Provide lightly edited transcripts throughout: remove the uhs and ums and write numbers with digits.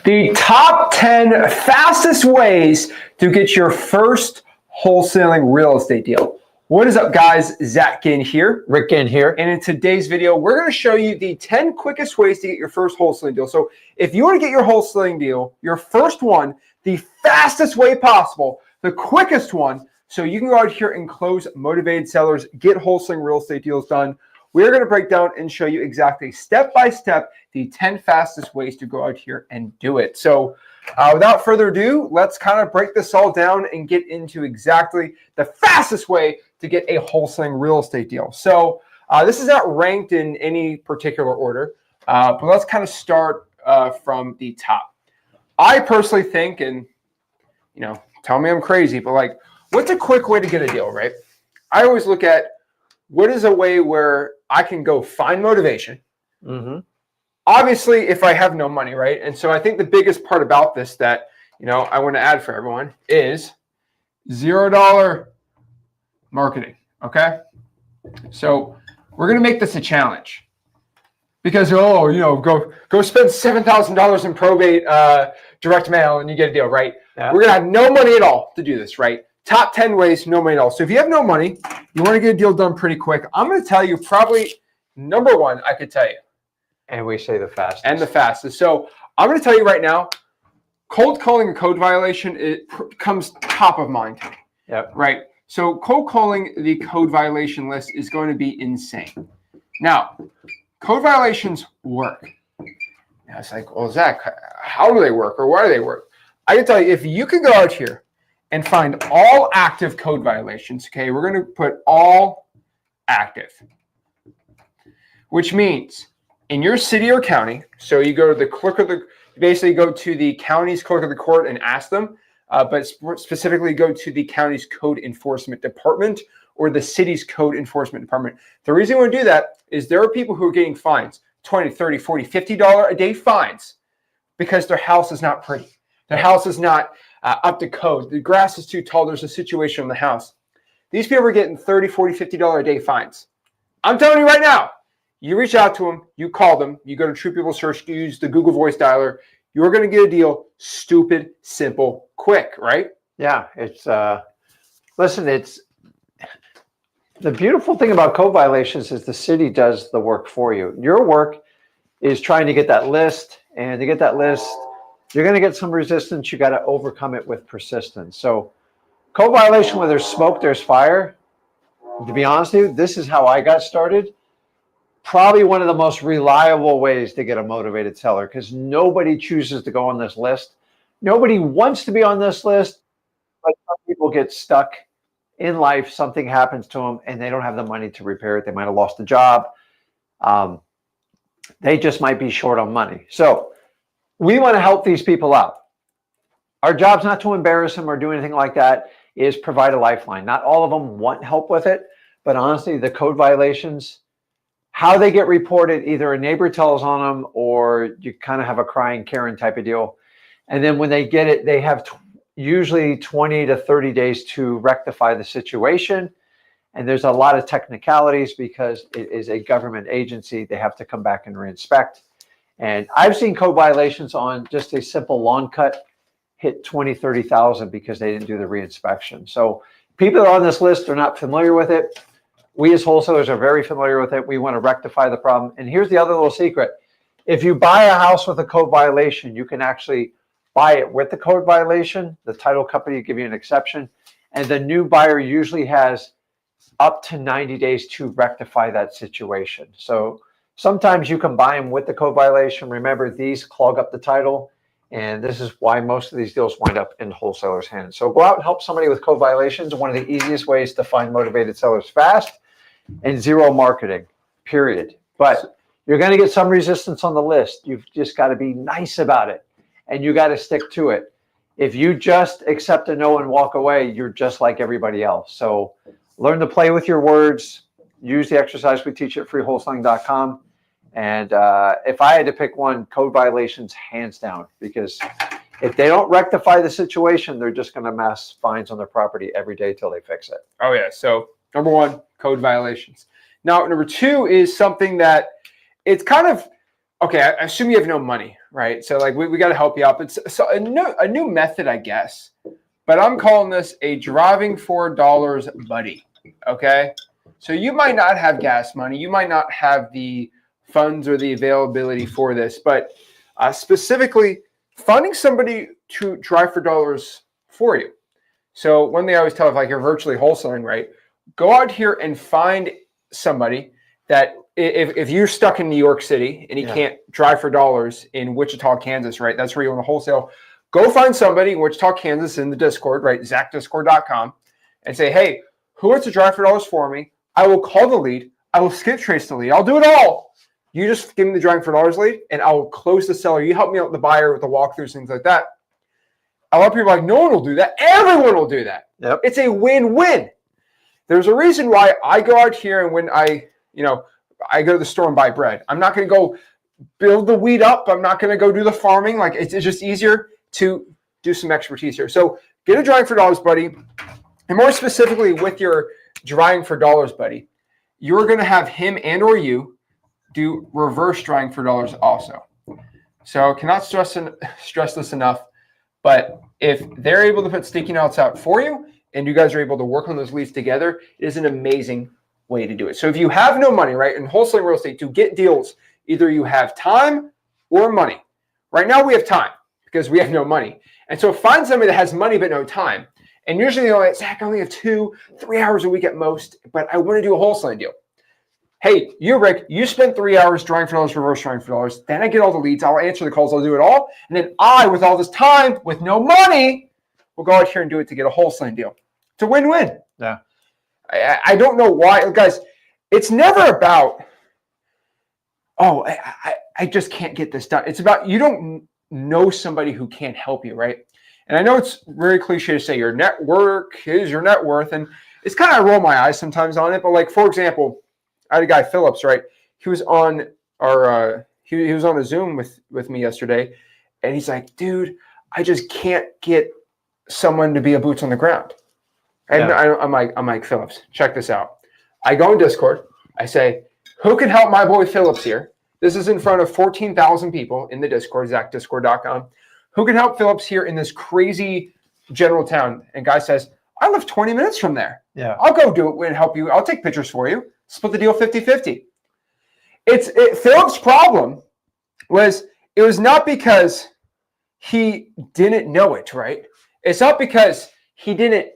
The top 10 fastest ways to get your first wholesaling real estate deal. What is up, guys? Zach Ginn here. Rick Ginn here. And in today's video, we're going to show you the 10 quickest ways to get your first wholesaling deal. So if you want to get your wholesaling deal, your first one, the fastest way possible, the quickest one, so you can go out here and close motivated sellers, get wholesaling real estate deals done. We're going to break down and show you exactly step-by-step the 10 fastest ways to go out here and do it. So without further ado, let's kind of break this all down and get into exactly the fastest way to get a wholesaling real estate deal. So this is not ranked in any particular order, but let's kind of start from the top. I personally think, and you know, tell me I'm crazy, but like, what's a quick way to get a deal, right? I always look at what is a way where I can go find motivation. Mm-hmm. Obviously, if I have no money, right? And so I think the biggest part about this that, you know, I want to add for everyone is $0 marketing, okay? So we're going to make this a challenge because, oh, you know, go spend $7,000 in probate direct mail and you get a deal, right? Yeah. We're going to have no money at all to do this, right? Top 10 ways, no money at all. So if you have no money, you want to get a deal done pretty quick, I'm going to tell you probably number one, I could tell you. And we say the fastest. And the fastest. So I'm going to tell you right now, cold calling a code violation, it comes top of mind to me. Yep. Right. So cold calling the code violation list is going to be insane. Now, code violations work. Now it's like, well, Zach, how do they work or why do they work? I can tell you, if you can go out here and find all active code violations, okay, we're going to put all active, which means in your city or county, so you go to the clerk of the, basically go to the county's clerk of the court and ask them, but specifically go to the county's code enforcement department or the city's code enforcement department. The reason we want to do that is there are people who are getting fines, $20, $30, $40, $50 a day fines because their house is not pretty. Their house is not up to code. The grass is too tall. There's a situation in the house. These people are getting $30, $40, $50 a day fines. I'm telling you right now, you reach out to them, you call them, you go to True People Search, you use the Google Voice Dialer, you're going to get a deal stupid, simple, quick, right? Yeah, it's, listen, it's, the beautiful thing about code violations is the city does the work for you. Your work is trying to get that list, and to get that list, you're going to get some resistance. You got to overcome it with persistence. So code violation, where there's smoke, there's fire. To be honest with you, this is how I got started. Probably one of the most reliable ways to get a motivated seller because nobody chooses to go on this list. Nobody wants to be on this list, but some people get stuck in life. Something happens to them and they don't have the money to repair it. They might have lost a job. They just might be short on money. So we want to help these people out. Our job's not to embarrass them or do anything like that, is provide a lifeline. Not all of them want help with it, but honestly, the code violations, how they get reported, either a neighbor tells on them or you kind of have a crying Karen type of deal. And then when they get it, they have usually 20 to 30 days to rectify the situation. And there's a lot of technicalities because it is a government agency. They have to come back and reinspect. And I've seen code violations on just a simple lawn cut hit 20, 30,000 because they didn't do the reinspection. So people that are on this list are not familiar with it. We as wholesalers are very familiar with it. We want to rectify the problem. And here's the other little secret. If you buy a house with a code violation, you can actually buy it with the code violation. The title company will give you an exception. And the new buyer usually has up to 90 days to rectify that situation. So sometimes you can buy them with the code violation. Remember, these clog up the title. And this is why most of these deals wind up in wholesalers' hands. So go out and help somebody with code violations. One of the easiest ways to find motivated sellers fast, and zero marketing, period. But you're going to get some resistance on the list. You've just got to be nice about it, and you got to stick to it. If you just accept a no and walk away, you're just like everybody else. So learn to play with your words. Use the exercise we teach at freewholesaling.com. And if I had to pick one, code violations, hands down, because if they don't rectify the situation, they're just going to amass fines on their property every day till they fix it. Oh, yeah. So number one, code violations. Now, number two is something that it's kind of okay, I assume you have no money, right? So like we got to help you out. It's so a new method, I guess. But I'm calling this a driving $4 buddy. Okay. So you might not have gas money. You might not have the funds or the availability for this, but specifically finding somebody to drive for dollars for you. So one thing I always tell, if like you're virtually wholesaling, right? Go out here and find somebody that if you're stuck in New York City and you can't drive for dollars in Wichita, Kansas, right? That's where you want to wholesale. Go find somebody in Wichita, Kansas in the Discord, right? ZachDiscord.com, and say, hey, who wants to drive for dollars for me? I will call the lead. I will skip trace the lead. I'll do it all. You just give me the driving for dollars lead, and I will close the seller. You help me out with the buyer with the walkthroughs, things like that. A lot of people are like, no one will do that. Everyone will do that. Yep. It's a win-win. There's a reason why I go out here and when I go to the store and buy bread. I'm not going to go build the wheat up. I'm not going to go do the farming. Like it's just easier to do some expertise here. So get a driving for dollars buddy. And more specifically with your driving for dollars buddy, you're going to have him and or you do reverse driving for dollars also. So cannot stress this enough. But if they're able to put sticky notes out for you and you guys are able to work on those leads together, it is an amazing way to do it. So if you have no money, right, in wholesaling real estate to get deals, either you have time or money. Right now we have time because we have no money. And so find somebody that has money but no time. And usually they're like, Zach, I only have 2-3 hours a week at most, but I want to do a wholesaling deal. Hey, you, Rick, you spend 3 hours driving for dollars, reverse driving for dollars. Then I get all the leads. I'll answer the calls. I'll do it all. And then I, with all this time, with no money, will go out here and do it to get a wholesaling deal. It's a win-win. Yeah. I don't know why. Guys, it's never about, oh, I just can't get this done. It's about you don't know somebody who can't help you, right? And I know it's very cliche to say your network is your net worth. And it's kind of, I roll my eyes sometimes on it. But like, for example, I had a guy, Phillips, right? He was on our, he was on a Zoom with me yesterday. And he's like, dude, I just can't get someone to be a boots on the ground. And I'm like, Phillips, check this out. I go in Discord. I say, who can help my boy Phillips here? This is in front of 14,000 people in the Discord, ZachDiscord.com. Who can help Phillips here in this crazy general town? And guy says, I live 20 minutes from there. Yeah. I'll go do it and help you. I'll take pictures for you. Split the deal 50-50. Phillips' problem was it was not because he didn't know it, right? It's not because he didn't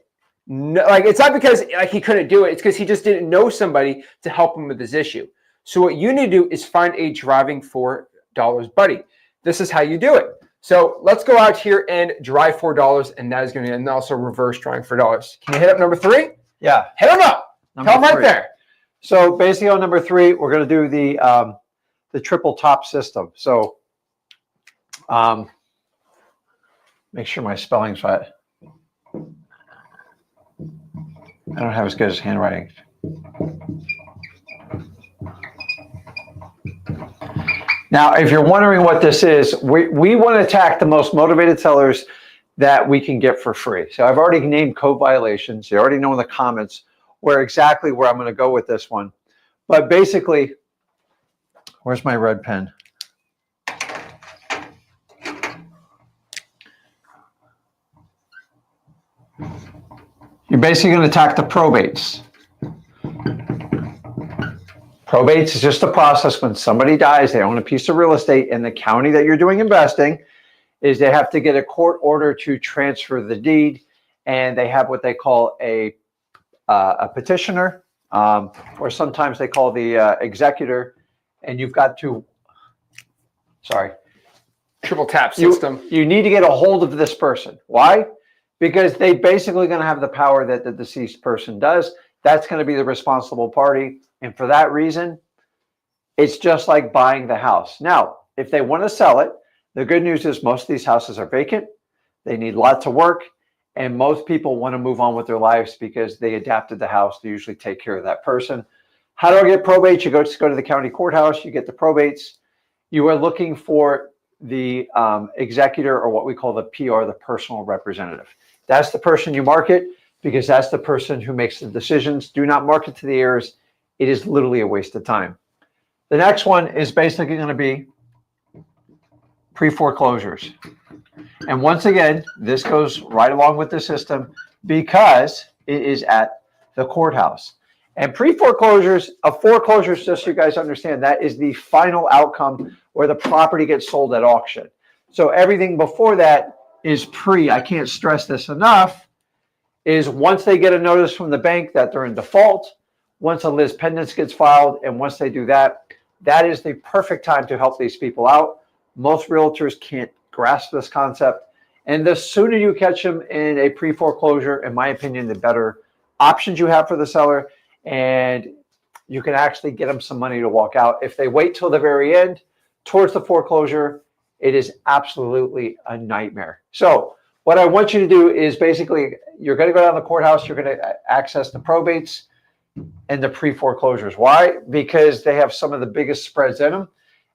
know, like it's not because like he couldn't do it. It's because he just didn't know somebody to help him with this issue. So what you need to do is find a driving $4 buddy. This is how you do it. So let's go out here and drive $4, and that is going to, and also reverse driving $4. Can you hit up number 3? Yeah. Hit him up. Tell him right there. So basically on number 3, we're going to do the triple top system. So make sure my spelling's right. I don't have as good as handwriting. Now, if you're wondering what this is, we want to attack the most motivated sellers that we can get for free. So I've already named code violations. You already know in the comments where I'm going to go with this one. But basically, where's my red pen? You're basically going to attack the probates. Probates is just a process when somebody dies, they own a piece of real estate in the county that you're doing investing, is they have to get a court order to transfer the deed, and they have what they call a petitioner, or sometimes they call the executor, and you've got to, Triple tap system. You need to get a hold of this person. Why? Because they basically going to have the power that the deceased person does. That's going to be the responsible party. And for that reason, it's just like buying the house. Now, if they want to sell it, the good news is most of these houses are vacant. They need lots of work. And most people want to move on with their lives because they adapted the house to usually take care of that person. How do I get probate? You just go to the county courthouse. You get the probates. You are looking for the executor, or what we call the PR, the personal representative. That's the person you market because that's the person who makes the decisions. Do not market to the heirs. It is literally a waste of time. The next one is basically going to be pre-foreclosures. And once again, this goes right along with the system because it is at the courthouse. And pre-foreclosures, a foreclosure, just so you guys understand, that is the final outcome where the property gets sold at auction. So everything before that is pre. I can't stress this enough, is once they get a notice from the bank that they're in default, once a lis pendens gets filed, and once they do that, that is the perfect time to help these people out. Most realtors can't grasp this concept. And the sooner you catch them in a pre-foreclosure, in my opinion, the better options you have for the seller. And you can actually get them some money to walk out. If they wait till the very end, towards the foreclosure, it is absolutely a nightmare. So what I want you to do is basically, you're going to go down to the courthouse, you're going to access the probates and the pre-foreclosures. Why? Because they have some of the biggest spreads in them.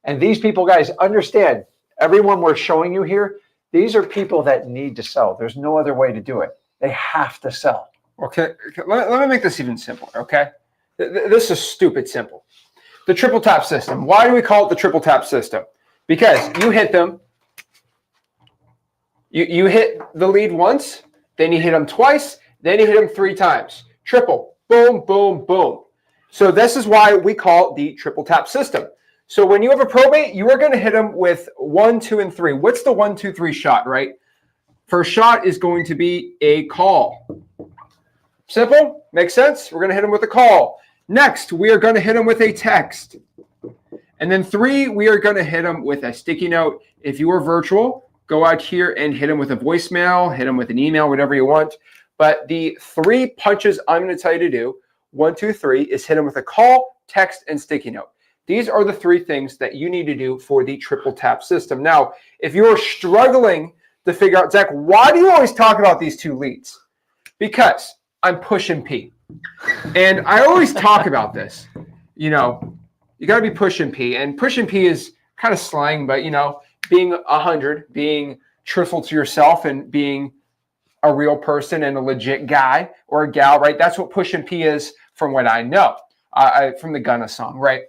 And these people, guys, understand, everyone we're showing you here, these are people that need to sell. There's no other way to do it. They have to sell. Okay, let me make this even simpler, okay? This is stupid simple. The triple tap system. Why do we call it the triple tap system? Because you hit them, you hit the lead once, then you hit them twice, then you hit them 3 times. Triple, boom, boom, boom. So this is why we call it the triple tap system. So when you have a probate, you are going to hit them with 1, 2, and 3. What's the 1, 2, 3 shot, right? First shot is going to be a call. Simple? Makes sense? We're going to hit them with a call. Next, we are going to hit them with a text. And then 3, we are going to hit them with a sticky note. If you are virtual, go out here and hit them with a voicemail, hit them with an email, whatever you want. But the 3 punches I'm going to tell you to do, 1, 2, 3, is hit them with a call, text, and sticky note. These are the 3 things that you need to do for the triple tap system. Now, if you're struggling to figure out, Zach, why do you always talk about these 2 leads? Because I'm pushing P. And I always talk about this. You know, you got to be pushing P. And pushing P is kind of slang, but, you know, being 100, being truthful to yourself and being a real person and a legit guy or a gal, right? That's what pushing P is from what I know, from the Gunna song, right?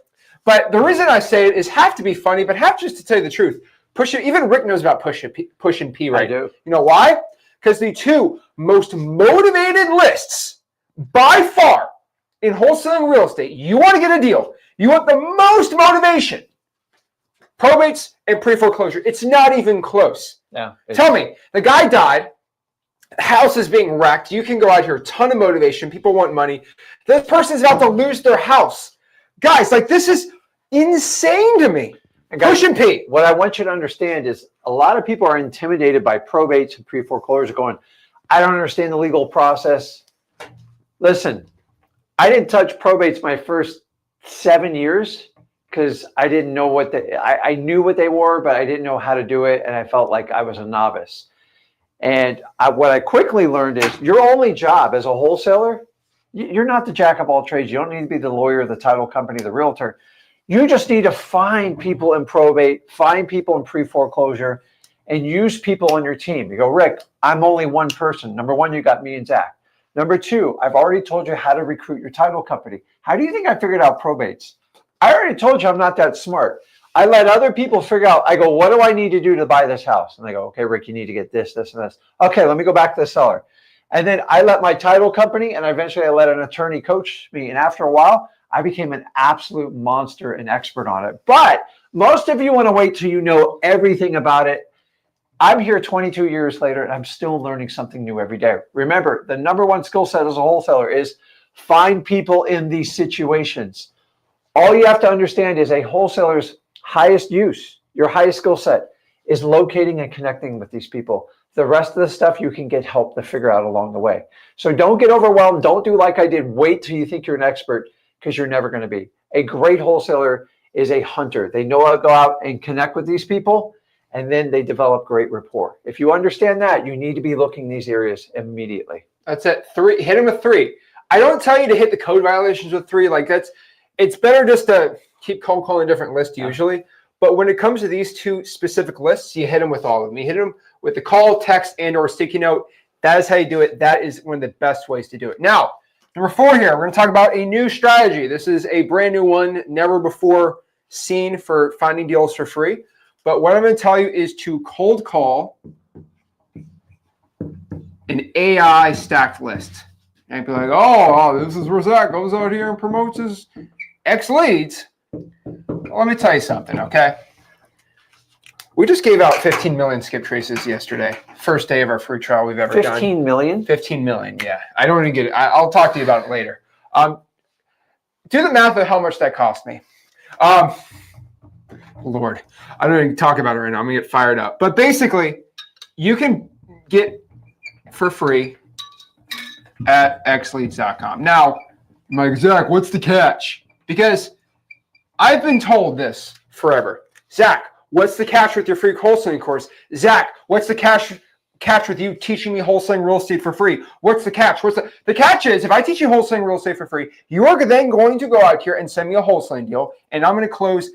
But the reason I say it is half to be funny, but half just to tell you the truth. Even Rick knows about pushing P, right? I do. You know why? Because the 2 most motivated lists by far in wholesaling real estate, you want to get a deal, you want the most motivation, probates and pre-foreclosure. It's not even close. Yeah. Tell me, the guy died, the house is being wrecked, you can go out here, ton of motivation, people want money. This person's about to lose their house. Guys, like, this is insane to me. And guys, pushing P. What I want you to understand is a lot of people are intimidated by probates and pre-foreclosure going, I don't understand the legal process. Listen, I didn't touch probates my first 7 years because I didn't know what I knew what they were, but I didn't know how to do it. And I felt like I was a novice. And what I quickly learned is your only job as a wholesaler, you're not the jack of all trades. You don't need to be the lawyer, the title company, the realtor. You just need to find people in probate, find people in pre-foreclosure, and use people on your team. You go, Rick, I'm only one person. Number 1, you got me and Zach. Number 2, I've already told you how to recruit your title company. How do you think I figured out probates? I already told you I'm not that smart. I let other people figure out, I go, what do I need to do to buy this house? And they go, okay, Rick, you need to get this, this, and this. Okay, let me go back to the seller. And then I let my title company, and eventually I let an attorney coach me. And after a while, I became an absolute monster and expert on it. But most of you want to wait till you know everything about it. I'm here 22 years later, and I'm still learning something new every day. Remember, the number 1 skill set as a wholesaler is find people in these situations. All you have to understand is a wholesaler's highest use, your highest skill set, is locating and connecting with these people. The rest of the stuff you can get help to figure out along the way. So don't get overwhelmed. Don't do like I did. Wait till you think you're an expert, because you're never going to be. A great wholesaler is a hunter. They know how to go out and connect with these people, and then they develop great rapport. If you understand that, you need to be looking in these areas immediately. That's it. 3. Hit him with 3. I don't tell you to hit the code violations with 3. Like, it's better just to keep cold calling different lists usually. But when it comes to these 2 specific lists, you hit them with all of them. You hit them with the call, text, and or sticky note. That is how you do it. That is one of the best ways to do it. Now, number 4 here, we're going to talk about a new strategy. This is a brand new one, never before seen for finding deals for free. But what I'm going to tell you is to cold call an AI stacked list. And be like, oh, this is where Zach goes out here and promotes his X leads. Let me tell you something, okay? We just gave out 15 million skip traces yesterday. First day of our free trial we've ever done. 15 million? 15 million, yeah. I don't even get it. I'll talk to you about it later. Do the math of how much that cost me. Lord, I don't even talk about it right now. I'm going to get fired up. But basically, you can get for free at xleads.com. Now, I'm like, Zach, what's the catch? Because I've been told this forever. Zach, what's the catch with your free wholesaling course? Zach, what's the catch with you teaching me wholesaling real estate for free? What's the catch? The catch is, if I teach you wholesaling real estate for free, you are then going to go out here and send me a wholesaling deal, and I'm going to close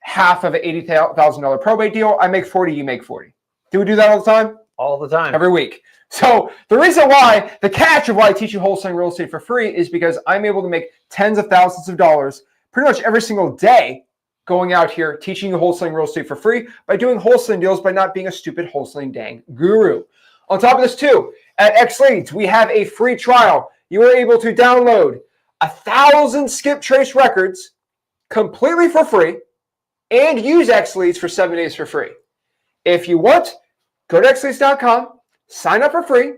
half of an $80,000 probate deal. I make 40, you make 40. Do we do that all the time? All the time. Every week. So the reason why, the catch of why I teach you wholesaling real estate for free is because I'm able to make tens of thousands of dollars pretty much every single day going out here teaching you wholesaling real estate for free by doing wholesaling deals, by not being a stupid wholesaling dang guru. On top of this too, at X Leads, we have a free trial. You are able to download 1,000 skip trace records completely for free and use X Leads for 7 days for free. If you want, go to xleads.com, sign up for free.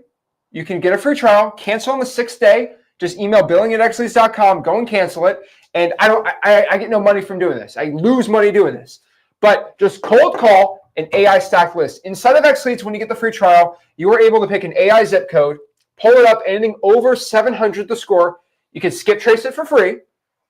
You can get a free trial, cancel on the 6th day. Just email billing@xleads.com, go and cancel it. And I get no money from doing this. I lose money doing this. But just cold call an AI stacked list. Inside of X Leads, when you get the free trial, you are able to pick an AI zip code, pull it up, anything over 700 to score. You can skip trace it for free.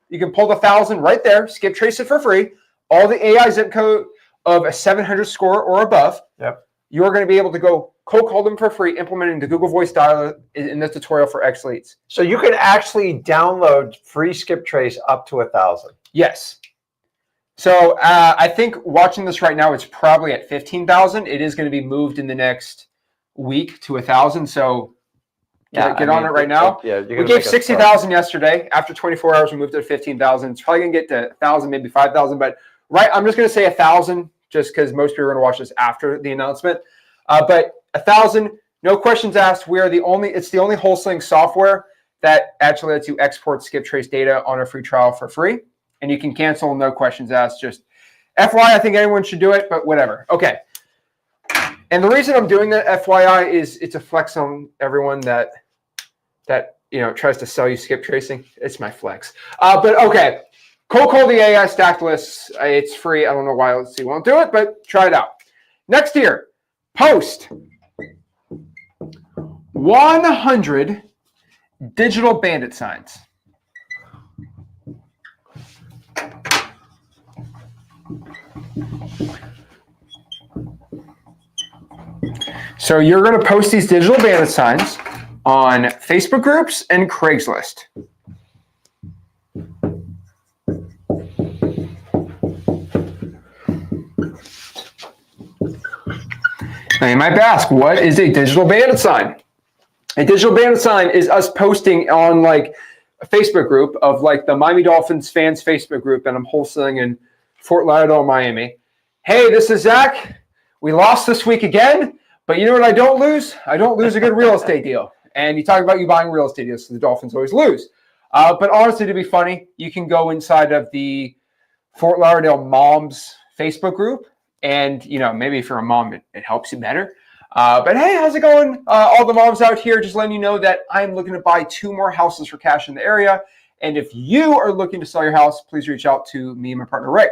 You can pull the 1,000 right there, skip trace it for free. All the AI zip code of a 700 score or above. Yep. You're going to be able to go cold call them for free, implementing the Google Voice Dialer in this tutorial for X Leads. So you can actually download free skip trace up to 1,000. Yes. So I think watching this right now, it's probably at 15,000. It is going to be moved in the next week to 1,000. So get on it right now. We gave 60,000 yesterday. After 24 hours, we moved it to 15,000. It's probably going to get to 1,000, maybe 5,000. But I'm just going to say 1,000 just because most people are going to watch this after the announcement. But 1,000, no questions asked. It's the only wholesaling software that actually lets you export skip trace data on a free trial for free. And you can cancel, no questions asked. Just FYI, I think anyone should do it, but whatever. Okay. And the reason I'm doing that, FYI, is it's a flex on everyone that tries to sell you skip tracing. It's my flex. But okay. Cold call the AI stacked lists. It's free. I don't know why you won't do it, but try it out. Next here, post 100 digital bandit signs. So you're going to post these digital bandit signs on Facebook groups and Craigslist. Now you might ask, what is a digital bandit sign? A digital bandit sign is us posting on like a Facebook group of like the Miami Dolphins fans Facebook group, and I'm wholesaling in Fort Lauderdale, Miami. Hey, this is Zach. We lost this week again, but you know what I don't lose? I don't lose a good real estate deal. And you talk about you buying real estate deals, so the Dolphins always lose. But honestly, to be funny, you can go inside of the Fort Lauderdale Moms Facebook group. And, maybe if you're a mom, it helps you better. But hey, how's it going? All the moms out here, just letting you know that I'm looking to buy 2 more houses for cash in the area. And if you are looking to sell your house, please reach out to me and my partner, Rick.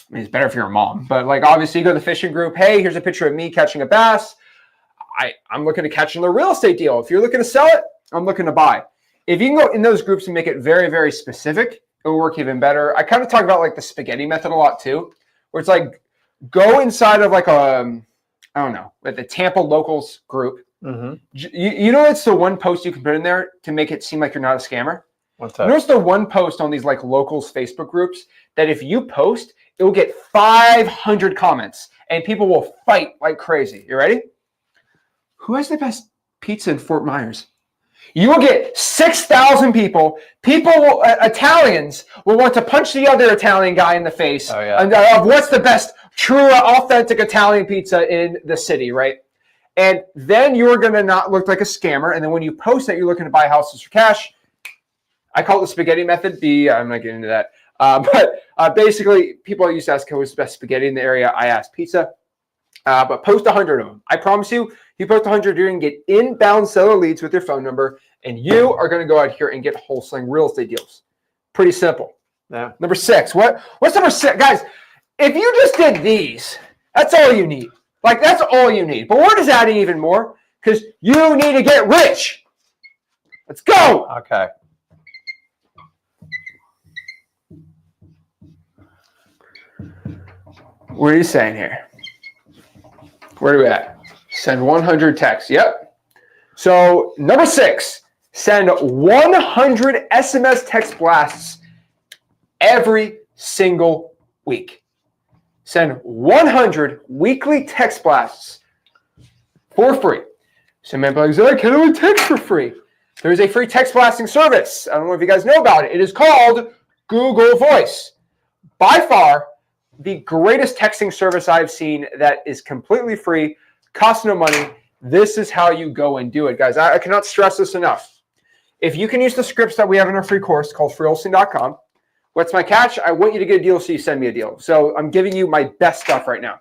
I mean, it's better if you're a mom. But obviously, you go to the fishing group. Hey, here's a picture of me catching a bass. I'm looking to catch another real estate deal. If you're looking to sell it, I'm looking to buy. If you can go in those groups and make it very, very specific, it will work even better. I kind of talk about the spaghetti method a lot too, where it's go inside of the Tampa locals group. Mm-hmm. It's the one post you can put in there to make it seem like you're not a scammer. What's that? Notice the one post on these locals Facebook groups that if you post, it will get 500 comments and people will fight like crazy. You ready? Who has the best pizza in Fort Myers? You will get 6,000 people. Italians will want to punch the other Italian guy in the face of what's the best true, authentic Italian pizza in the city, right? And then you're going to not look like a scammer. And then when you post that you're looking to buy houses for cash, I call it the spaghetti method. I'm not getting into that. But basically, people used to ask who was the best spaghetti in the area. I asked pizza. But post 100 of them. I promise you, you post 100, you're going to get inbound seller leads with your phone number, and you are going to go out here and get wholesaling real estate deals. Pretty simple. Yeah. Number 6. What's number 6? Guys, if you just did these, that's all you need. Like, that's all you need. But we're just adding even more because you need to get rich. Let's go. Okay. What are you saying here? Where are we at? Send 100 texts. Yep. So number 6, send 100 SMS text blasts every single week. Send 100 weekly text blasts for free. Some people are like, can I text for free? There's a free text blasting service. I don't know if you guys know about it. It is called Google Voice. By far, the greatest texting service I've seen that is completely free, costs no money. This is how you go and do it, guys. I cannot stress this enough. If you can use the scripts that we have in our free course called freewholesaling.com, what's my catch? I want you to get a deal, so you send me a deal. So I'm giving you my best stuff right now.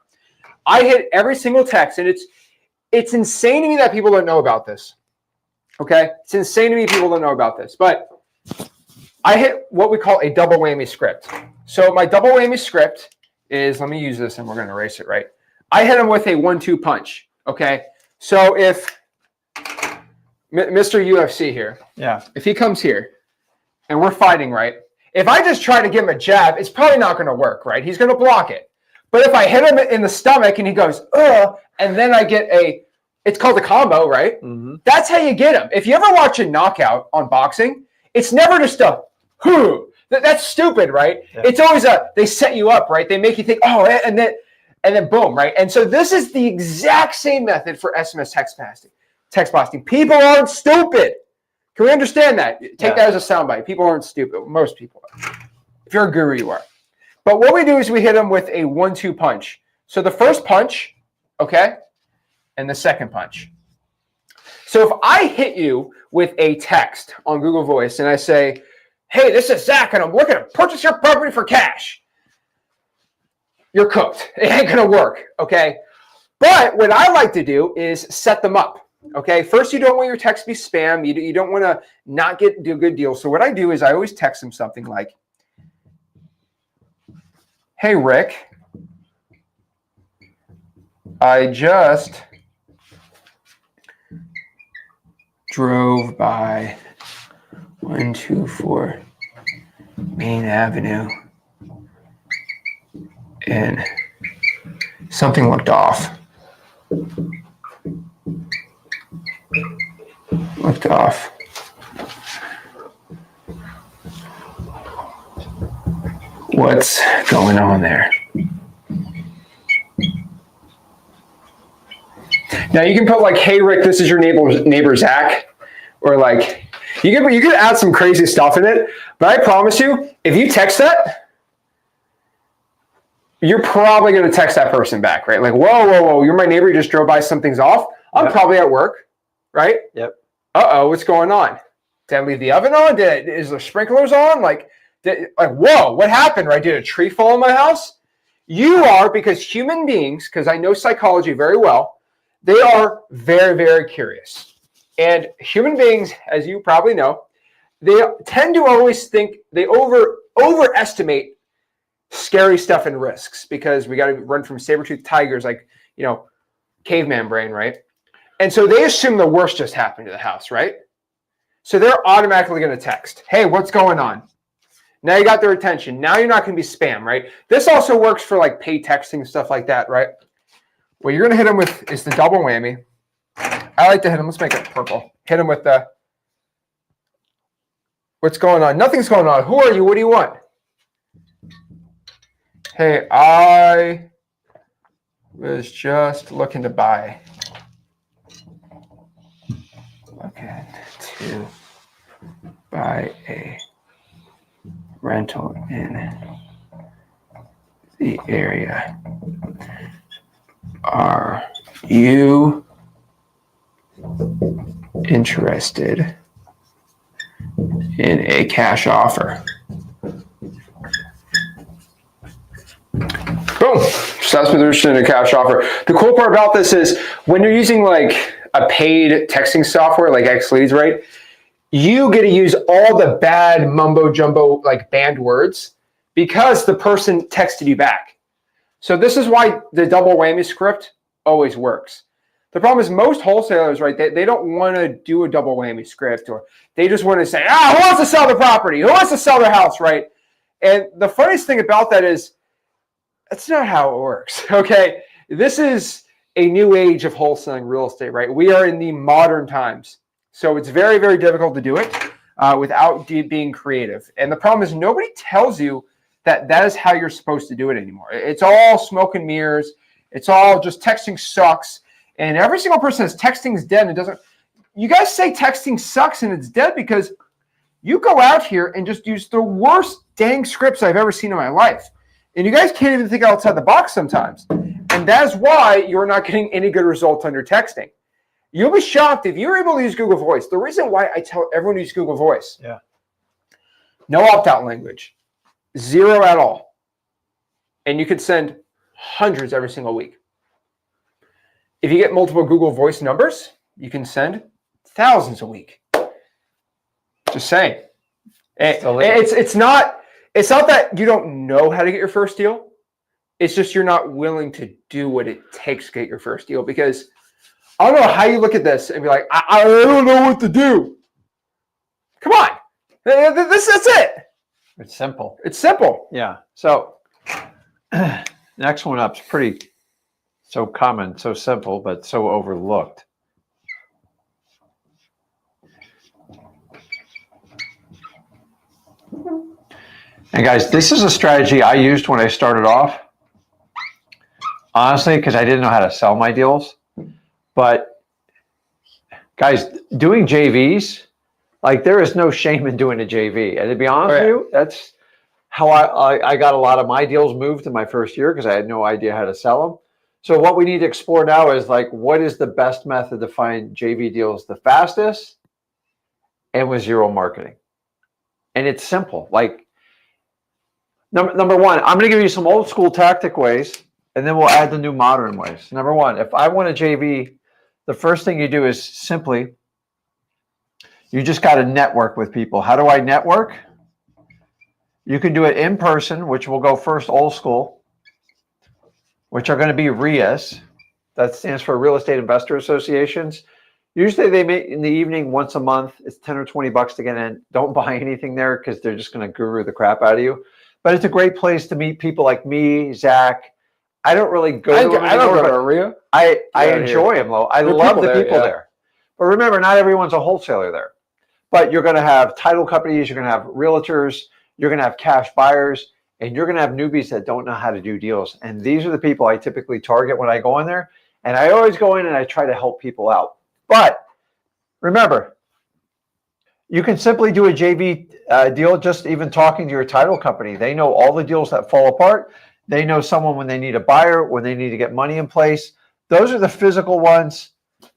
I hit every single text, and it's insane to me that people don't know about this. Okay? It's insane to me people don't know about this. But I hit what we call a double whammy script. So my double whammy script is, let me use this and we're going to erase it, right? I hit him with a 1-2 punch, okay? So if Mr. UFC here, if he comes here and we're fighting, right? If I just try to give him a jab, it's probably not going to work, right? He's going to block it. But if I hit him in the stomach and he goes, and then I get it's called a combo, right? Mm-hmm. That's how you get him. If you ever watch a knockout on boxing, it's never just a whoo. That's stupid, right? Yeah. It's always they set you up, right? They make you think, and then boom, right? And so this is the exact same method for SMS text blasting. People aren't stupid. Can we understand that? Take that as a soundbite. People aren't stupid. Most people are. If you're a guru, you are. But what we do is we hit them with a 1-2 punch. So the first punch, okay, and the second punch. So if I hit you with a text on Google Voice and I say, hey, this is Zach, and I'm looking to purchase your property for cash, you're cooked. It ain't going to work, okay? But what I like to do is set them up, okay? First, you don't want your text to be spam. You don't want to not do a good deal. So what I do is I always text them something like, hey, Rick, I just drove by 124 Main Avenue and something looked off. What's going on there? Now you can put like, hey Rick, this is your neighbor Zach, or like you could add some crazy stuff in it, but I promise you, if you text that, you're probably going to text that person back, right? Like, whoa, you're my neighbor, you just drove by, something's off. I'm probably at work, right? Yep. What's going on? Did I leave the oven on? Is the sprinklers on? Like, whoa, what happened, right? Did a tree fall in my house? You are, because human beings, because I know psychology very well, they are very, very curious. And human beings, as you probably know, they tend to always think they overestimate scary stuff and risks, because we got to run from saber-toothed tigers, like, caveman brain, right? And so they assume the worst just happened to the house, right? So they're automatically going to text, hey, what's going on? Now you got their attention. Now you're not going to be spam, right? This also works for like pay texting and stuff like that, right? What you're going to hit them with is the double whammy. I like to hit them. Let's make it purple. Hit them with the, what's going on? Nothing's going on. Who are you? What do you want? Hey, I was just looking to buy. Okay. to buy a rental in the area. Are you interested in a cash offer? Boom. So that's what they're interested in a cash offer. The cool part about this is when you're using like a paid texting software like X Leads, right? You get to use all the bad mumbo jumbo like banned words because the person texted you back. So this is why the double whammy script always works. The problem is most wholesalers, right, they don't want to do a double whammy script, or they just want to say, who wants to sell the property? Who wants to sell their house, right? And the funniest thing about that is that's not how it works, okay? This is a new age of wholesaling real estate, right? We are in the modern times. So it's very, very difficult to do it without being creative. And the problem is nobody tells you that that is how you're supposed to do it anymore. It's all smoke and mirrors. It's all just texting sucks. And every single person says texting is dead. And it doesn't. You guys say texting sucks and it's dead because you go out here and just use the worst dang scripts I've ever seen in my life. And you guys can't even think outside the box sometimes. And that is why you're not getting any good results on your texting. You'll be shocked if you're able to use Google Voice. The reason why I tell everyone to use Google Voice, no opt-out language, zero at all. And you could send hundreds every single week. If you get multiple Google Voice numbers, you can send thousands a week. Just saying. It's not that you don't know how to get your first deal. It's just you're not willing to do what it takes to get your first deal. Because I don't know how you look at this and be like, I don't know what to do. Come on. That's it. It's simple. It's simple. Yeah. So next one up is pretty so common, so simple, but so overlooked. And guys, this is a strategy I used when I started off. Honestly, because I didn't know how to sell my deals. But guys, doing JVs, like there is no shame in doing a JV. And to be honest with you, that's how I got a lot of my deals moved in my first year because I had no idea how to sell them. So what we need to explore now is like, what is the best method to find JV deals the fastest and with zero marketing? And it's simple. Like number one, I'm going to give you some old school tactic ways, and then we'll add the new modern ways. Number one, if I want a JV, the first thing you do is simply, you just got to network with people. How do I network? You can do it in person, which will go first old school, which are going to be RIAs. That stands for Real Estate Investor Associations. Usually they meet in the evening once a month. It's 10 or 20 bucks to get in. Don't buy anything there because they're just going to guru the crap out of you. But it's a great place to meet people like me, Zach. I don't really go to them. I don't go to a RIA. I enjoy them, though. I love the people there. But remember, not everyone's a wholesaler there. But you're going to have title companies. You're going to have realtors. You're going to have cash buyers. And you're going to have newbies that don't know how to do deals. And these are the people I typically target when I go in there. And I always go in and I try to help people out. But remember, you can simply do a JV deal just even talking to your title company. They know all the deals that fall apart. They know someone when they need a buyer, when they need to get money in place. Those are the physical ones. I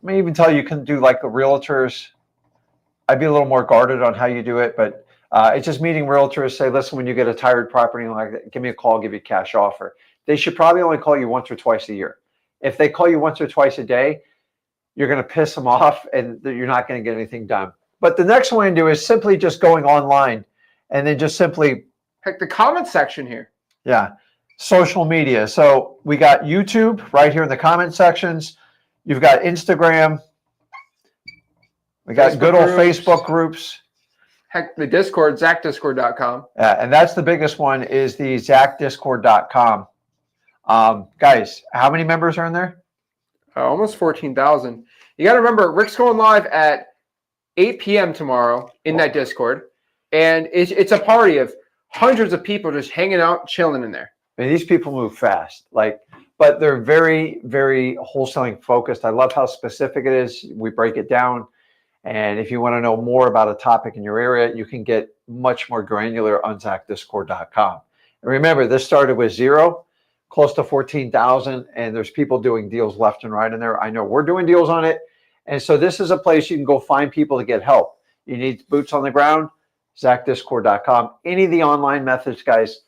may even tell you can do like the realtors. I'd be a little more guarded on how you do it, but it's just meeting realtors. Say, listen, when you get a tired property like that, give me a call, give you a cash offer. They should probably only call you once or twice a year. If they call you once or twice a day, you're going to piss them off and you're not going to get anything done. But the next one to do is simply just going online and then just simply heck, the comment section here. Yeah. Social media. So we got YouTube right here in the comment sections. You've got Instagram. We got Facebook good old groups. Facebook groups. Heck, the Discord, ZachDiscord.com. And that's the biggest one is the ZachDiscord.com. Guys, how many members are in there? Almost 14,000. You got to remember, Rick's going live at 8 p.m. tomorrow in that Discord. And it's a party of hundreds of people just hanging out, chilling in there. And these people move fast. But they're very, very wholesaling focused. I love how specific it is. We break it down. And if you want to know more about a topic in your area, you can get much more granular on ZachDiscord.com. And remember, this started with 0, close to 14,000, and there's people doing deals left and right in there. I know we're doing deals on it. And so this is a place you can go find people to get help. You need boots on the ground, ZachDiscord.com. Any of the online methods, guys,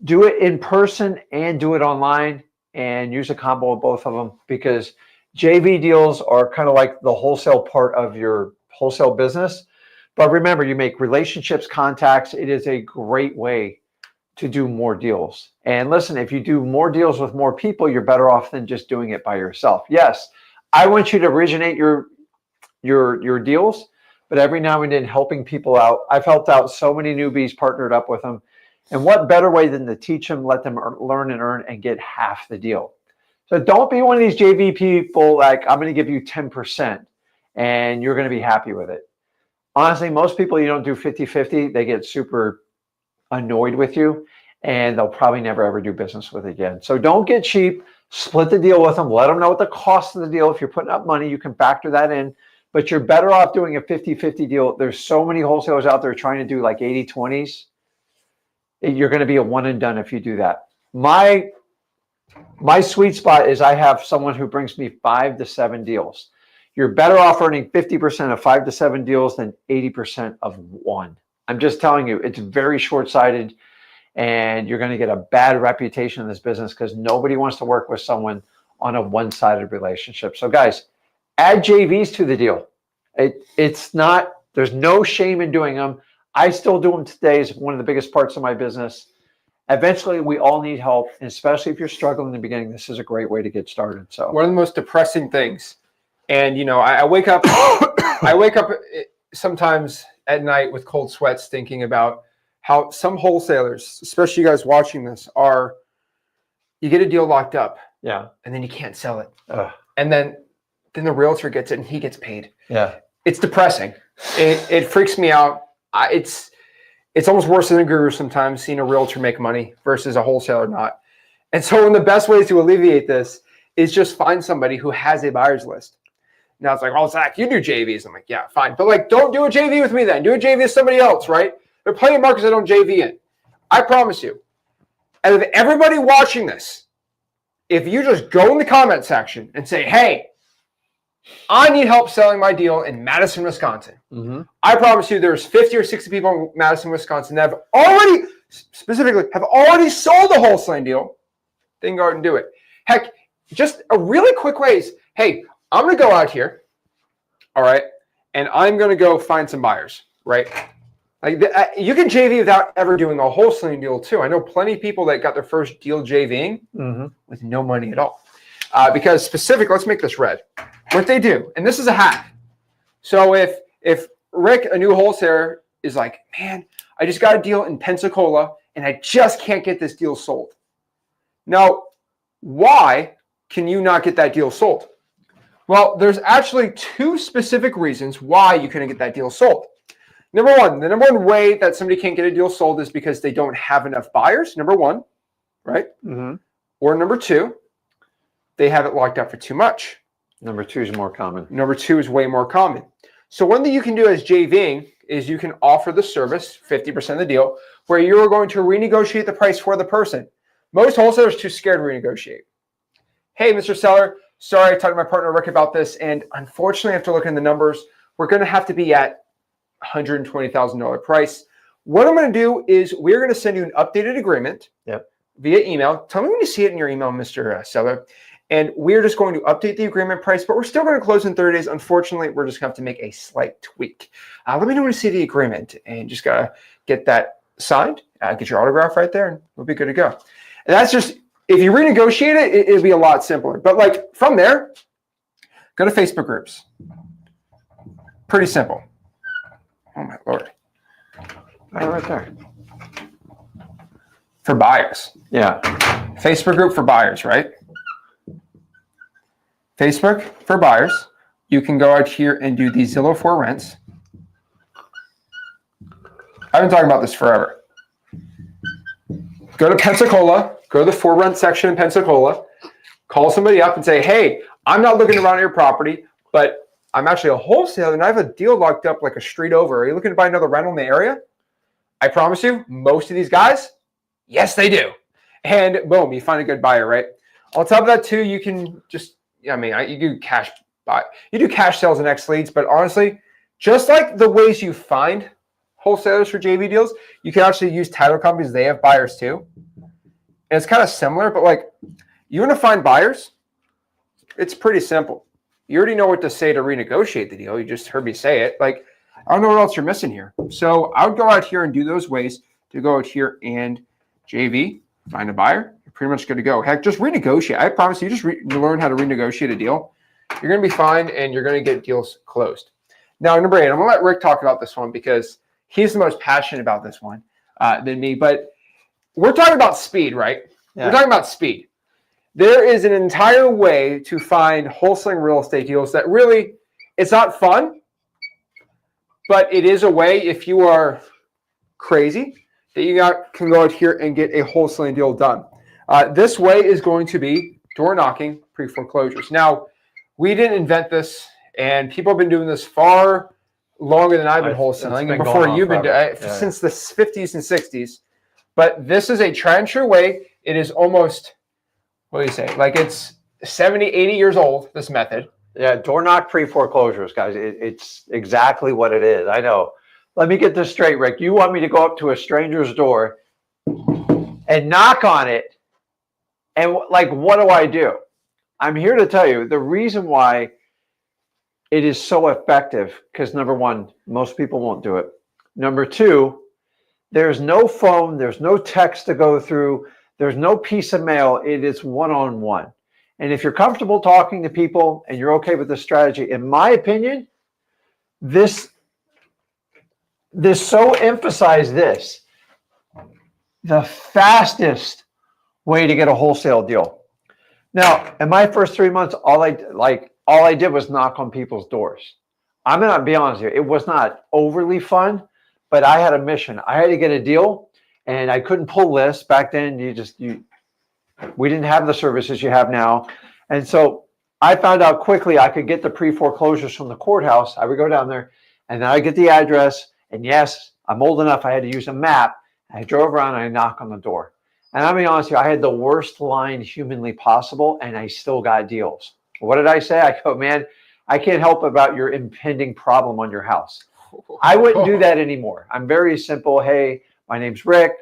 do it in person and do it online, and use a combo of both of them, because JV deals are kind of like the wholesale part of your wholesale business. But remember, you make relationships, contacts. It is a great way to do more deals. And listen, if you do more deals with more people, you're better off than just doing it by yourself. Yes, I want you to originate your deals, but every now and then helping people out. I've helped out so many newbies, partnered up with them. And what better way than to teach them, let them learn and earn and get half the deal. So don't be one of these JV people like, I'm going to give you 10% and you're going to be happy with it. Honestly, most people, you don't do 50-50, they get super annoyed with you and they'll probably never ever do business with again. So don't get cheap, split the deal with them, let them know what the cost of the deal. If you're putting up money, you can factor that in, but you're better off doing a 50-50 deal. There's so many wholesalers out there trying to do like 80-20s. You're going to be a one and done if you do that. My sweet spot is I have someone who brings me 5 to 7 deals. You're better off earning 50% of 5 to 7 deals than 80% of 1. I'm just telling you, it's very short-sighted, and you're going to get a bad reputation in this business because nobody wants to work with someone on a one-sided relationship. So guys, add JVs to the deal. It's not, there's no shame in doing them. I still do them today as one of the biggest parts of my business. Eventually, we all need help, and especially if you're struggling in the beginning, this is a great way to get started. So one of the most depressing things, and I wake up, I wake up sometimes at night with cold sweats thinking about how some wholesalers, especially you guys watching this, you get a deal locked up, yeah, and then you can't sell it, and then the realtor gets it and he gets paid. Yeah, it's depressing. It freaks me out. It's almost worse than a guru sometimes, seeing a realtor make money versus a wholesaler not. And so one of the best ways to alleviate this is just find somebody who has a buyer's list. Now it's like, oh, Zach, you do JVs. I'm like, yeah, fine. But like, don't do a JV with me then. Do a JV with somebody else, right? There are plenty of markets that don't JV in. I promise you. And of everybody watching this, if you just go in the comment section and say, hey, I need help selling my deal in Madison, Wisconsin. Mm-hmm. I promise you there's 50 or 60 people in Madison, Wisconsin that have already sold a wholesaling deal. They can go out and do it. Heck, just a really quick way is, hey, I'm going to go out here, all right, and I'm going to go find some buyers, right? Like you can JV without ever doing a wholesaling deal too. I know plenty of people that got their first deal JVing with no money at all. Because let's make this red. What they do, and this is a hack. So if Rick, a new wholesaler, is like, man, I just got a deal in Pensacola and I just can't get this deal sold. Now, why can you not get that deal sold? Well, there's actually 2 specific reasons why you couldn't get that deal sold. Number one, the number one way that somebody can't get a deal sold is because they don't have enough buyers, number one, right? Mm-hmm. Or number 2, they have it locked up for too much. Number 2 is more common. Number 2 is way more common. So one thing you can do as JVing is you can offer the service, 50% of the deal, where you're going to renegotiate the price for the person. Most wholesalers are too scared to renegotiate. Hey, Mr. Seller, sorry, I talked to my partner Rick about this, and unfortunately, after looking at the numbers, we're going to have to be at $120,000 price. What I'm going to do is we're going to send you an updated agreement via email. Tell me when you see it in your email, Mr. Seller. And we're just going to update the agreement price, but we're still going to close in 30 days. Unfortunately, we're just going to have to make a slight tweak. Let me know when you see the agreement, and just got to get that signed, get your autograph right there, and we'll be good to go. And that's just, if you renegotiate it, it'll be a lot simpler. But like from there, go to Facebook groups. Pretty simple. Oh my Lord. Right there. For buyers. Yeah. Facebook group for buyers, right? Facebook for buyers. You can go out here and do the Zillow for rents. I've been talking about this forever. Go to Pensacola, go to the for rent section in Pensacola, call somebody up and say, hey, I'm not looking around at your property, but I'm actually a wholesaler and I have a deal locked up like a street over. Are you looking to buy another rental in the area? I promise you, most of these guys, yes, they do. And boom, you find a good buyer, right? On top of that too, you can just, you do cash buy, you do cash sales and X leads, but honestly, just like the ways you find wholesalers for JV deals, you can actually use title companies. They have buyers too. And it's kind of similar, but like you want to find buyers, it's pretty simple. You already know what to say to renegotiate the deal. You just heard me say it. Like, I don't know what else you're missing here. So I would go out here and do those ways to go out here and JV, find a buyer. You're pretty much good to go. Heck, just renegotiate. I promise you, just learn how to renegotiate a deal. You're going to be fine and you're going to get deals closed. Now, number 8, I'm going to let Rick talk about this one because he's the most passionate about this one than me. But we're talking about speed, right? Yeah. We're talking about speed. There is an entire way to find wholesaling real estate deals that really, it's not fun, but it is a way, if you are crazy, that you can go out here and get a wholesaling deal done. This way is going to be door knocking pre-foreclosures. Now, we didn't invent this, and people have been doing this far longer than I've been wholesaling, and before you've been since the 50s and 60s. But this is a tried and true way. It is almost, what do you say? Like it's 70, 80 years old, this method. Yeah, door knock pre-foreclosures, guys. It's exactly what it is. I know. Let me get this straight, Rick. You want me to go up to a stranger's door and knock on it, and like, what do? I'm here to tell you the reason why it is so effective, because number 1, most people won't do it. Number 2, there's no phone, there's no text to go through, there's no piece of mail. It is one-on-one. And if you're comfortable talking to people and you're okay with this strategy, in my opinion, this so emphasized this, the fastest way to get a wholesale deal. Now, in my first 3 months, all I did was knock on people's doors. I'm going to be honest with you. It was not overly fun, but I had a mission. I had to get a deal, and I couldn't pull lists. Back then, we didn't have the services you have now. And so I found out quickly I could get the pre-foreclosures from the courthouse. I would go down there, and then I get the address. And yes, I'm old enough. I had to use a map. I drove around, and I knocked on the door. And I'll be honest with you, I had the worst line humanly possible, and I still got deals. What did I say? I go, man, I can't help about your impending problem on your house. I wouldn't do that anymore. I'm very simple. Hey, my name's Rick.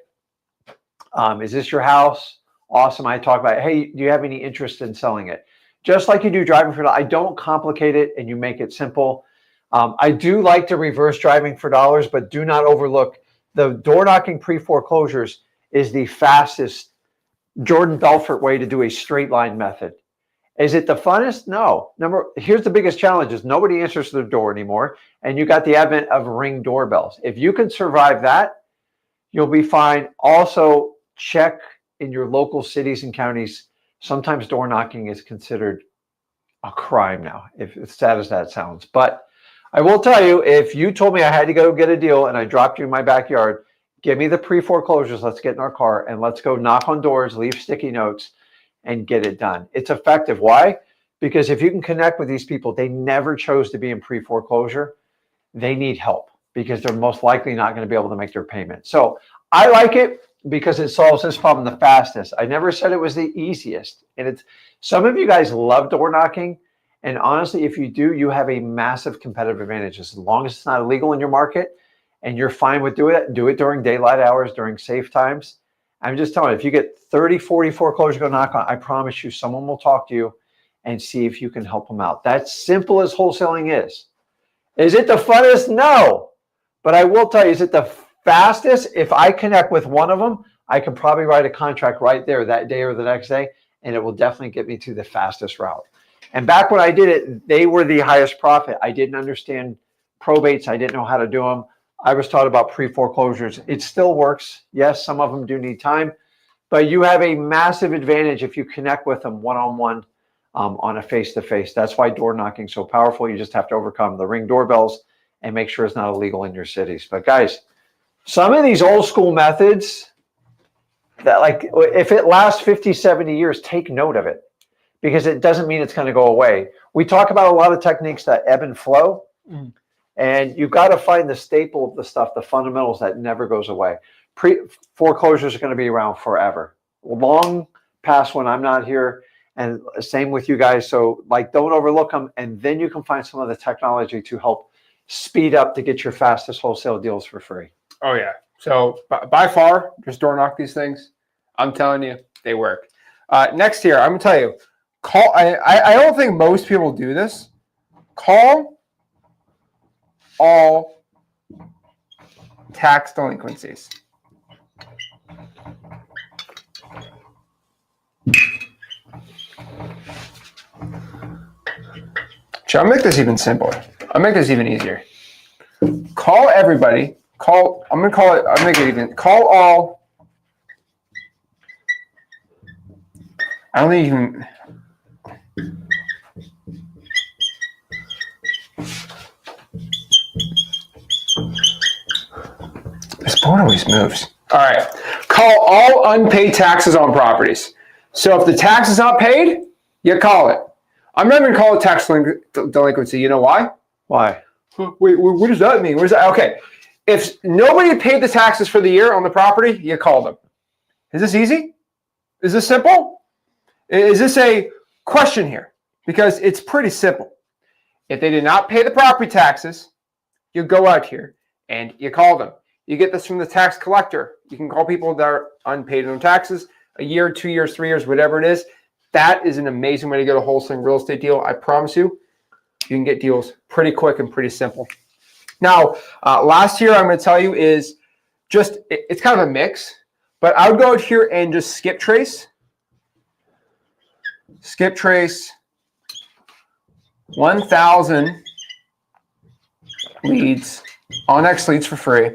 Is this your house? Awesome. I talk about, hey, do you have any interest in selling it? Just like you do driving for dollars. I don't complicate it and you make it simple. I do like to reverse driving for dollars, but do not overlook the door knocking pre-foreclosures is the fastest Jordan Belfort way to do a straight line method. Is it the funnest? No. Here's the biggest challenge is nobody answers the door anymore. And you got the advent of Ring doorbells. If you can survive that, you'll be fine. Also, check in your local cities and counties. Sometimes door knocking is considered a crime now, if as sad as that sounds. But I will tell you, if you told me I had to go get a deal and I dropped you in my backyard, give me the pre-foreclosures, let's get in our car and let's go knock on doors, leave sticky notes, and get it done. It's effective. Why? Because if you can connect with these people, they never chose to be in pre-foreclosure. They need help because they're most likely not going to be able to make their payment. So I like it because it solves this problem the fastest. I never said it was the easiest. And it's some of you guys love door knocking. And honestly, if you do, you have a massive competitive advantage. As long as it's not illegal in your market and you're fine with doing it, do it during daylight hours, during safe times. I'm just telling you, if you get 30, 40 foreclosures go knock on, I promise you someone will talk to you and see if you can help them out. That's simple as wholesaling is. Is it the funnest? No. But I will tell you, is it the fastest? If I connect with one of them, I can probably write a contract right there that day or the next day, and it will definitely get me to the fastest route. And back when I did it, they were the highest profit. I didn't understand probates. I didn't know how to do them. I was taught about pre-foreclosures. It still works. Yes, some of them do need time, but you have a massive advantage if you connect with them one-on-one on a face-to-face. That's why door knocking is so powerful. You just have to overcome the Ring doorbells and make sure it's not illegal in your cities. But guys, some of these old school methods that, like, if it lasts 50, 70 years, take note of it because it doesn't mean it's going to go away. We talk about a lot of techniques that ebb and flow. Mm. And you've got to find the staple of the stuff, the fundamentals that never goes away. Foreclosures are going to be around forever, long past when I'm not here. And same with you guys. So like, don't overlook them. And then you can find some of the technology to help speed up to get your fastest wholesale deals for free. Oh yeah. So by far, just door knock these things. I'm telling you, they work. Next here, I'm gonna tell you, call. I don't think most people do this. Call all tax delinquencies. I'll make this even simpler. I'll make this even easier. Call everybody. Call. I'm gonna call it. I'll make it even. Call all. I don't even. This board always moves. All right. Call all unpaid taxes on properties. So if the tax is not paid, you call it. I'm not even calling it tax delinquency. You know why? Why? Wait, what does that mean? What is that? Okay. If nobody paid the taxes for the year on the property, you call them. Is this easy? Is this simple? Is this a question here? Because it's pretty simple. If they did not pay the property taxes, you go out here and you call them. You get this from the tax collector. You can call people that are unpaid on taxes, a year, 2 years, 3 years, whatever it is. That is an amazing way to get a wholesaling real estate deal. I promise you, you can get deals pretty quick and pretty simple. Now, last year I'm going to tell you is just, it's kind of a mix, but I would go out here and just skip trace 1,000 leads on X Leads for free.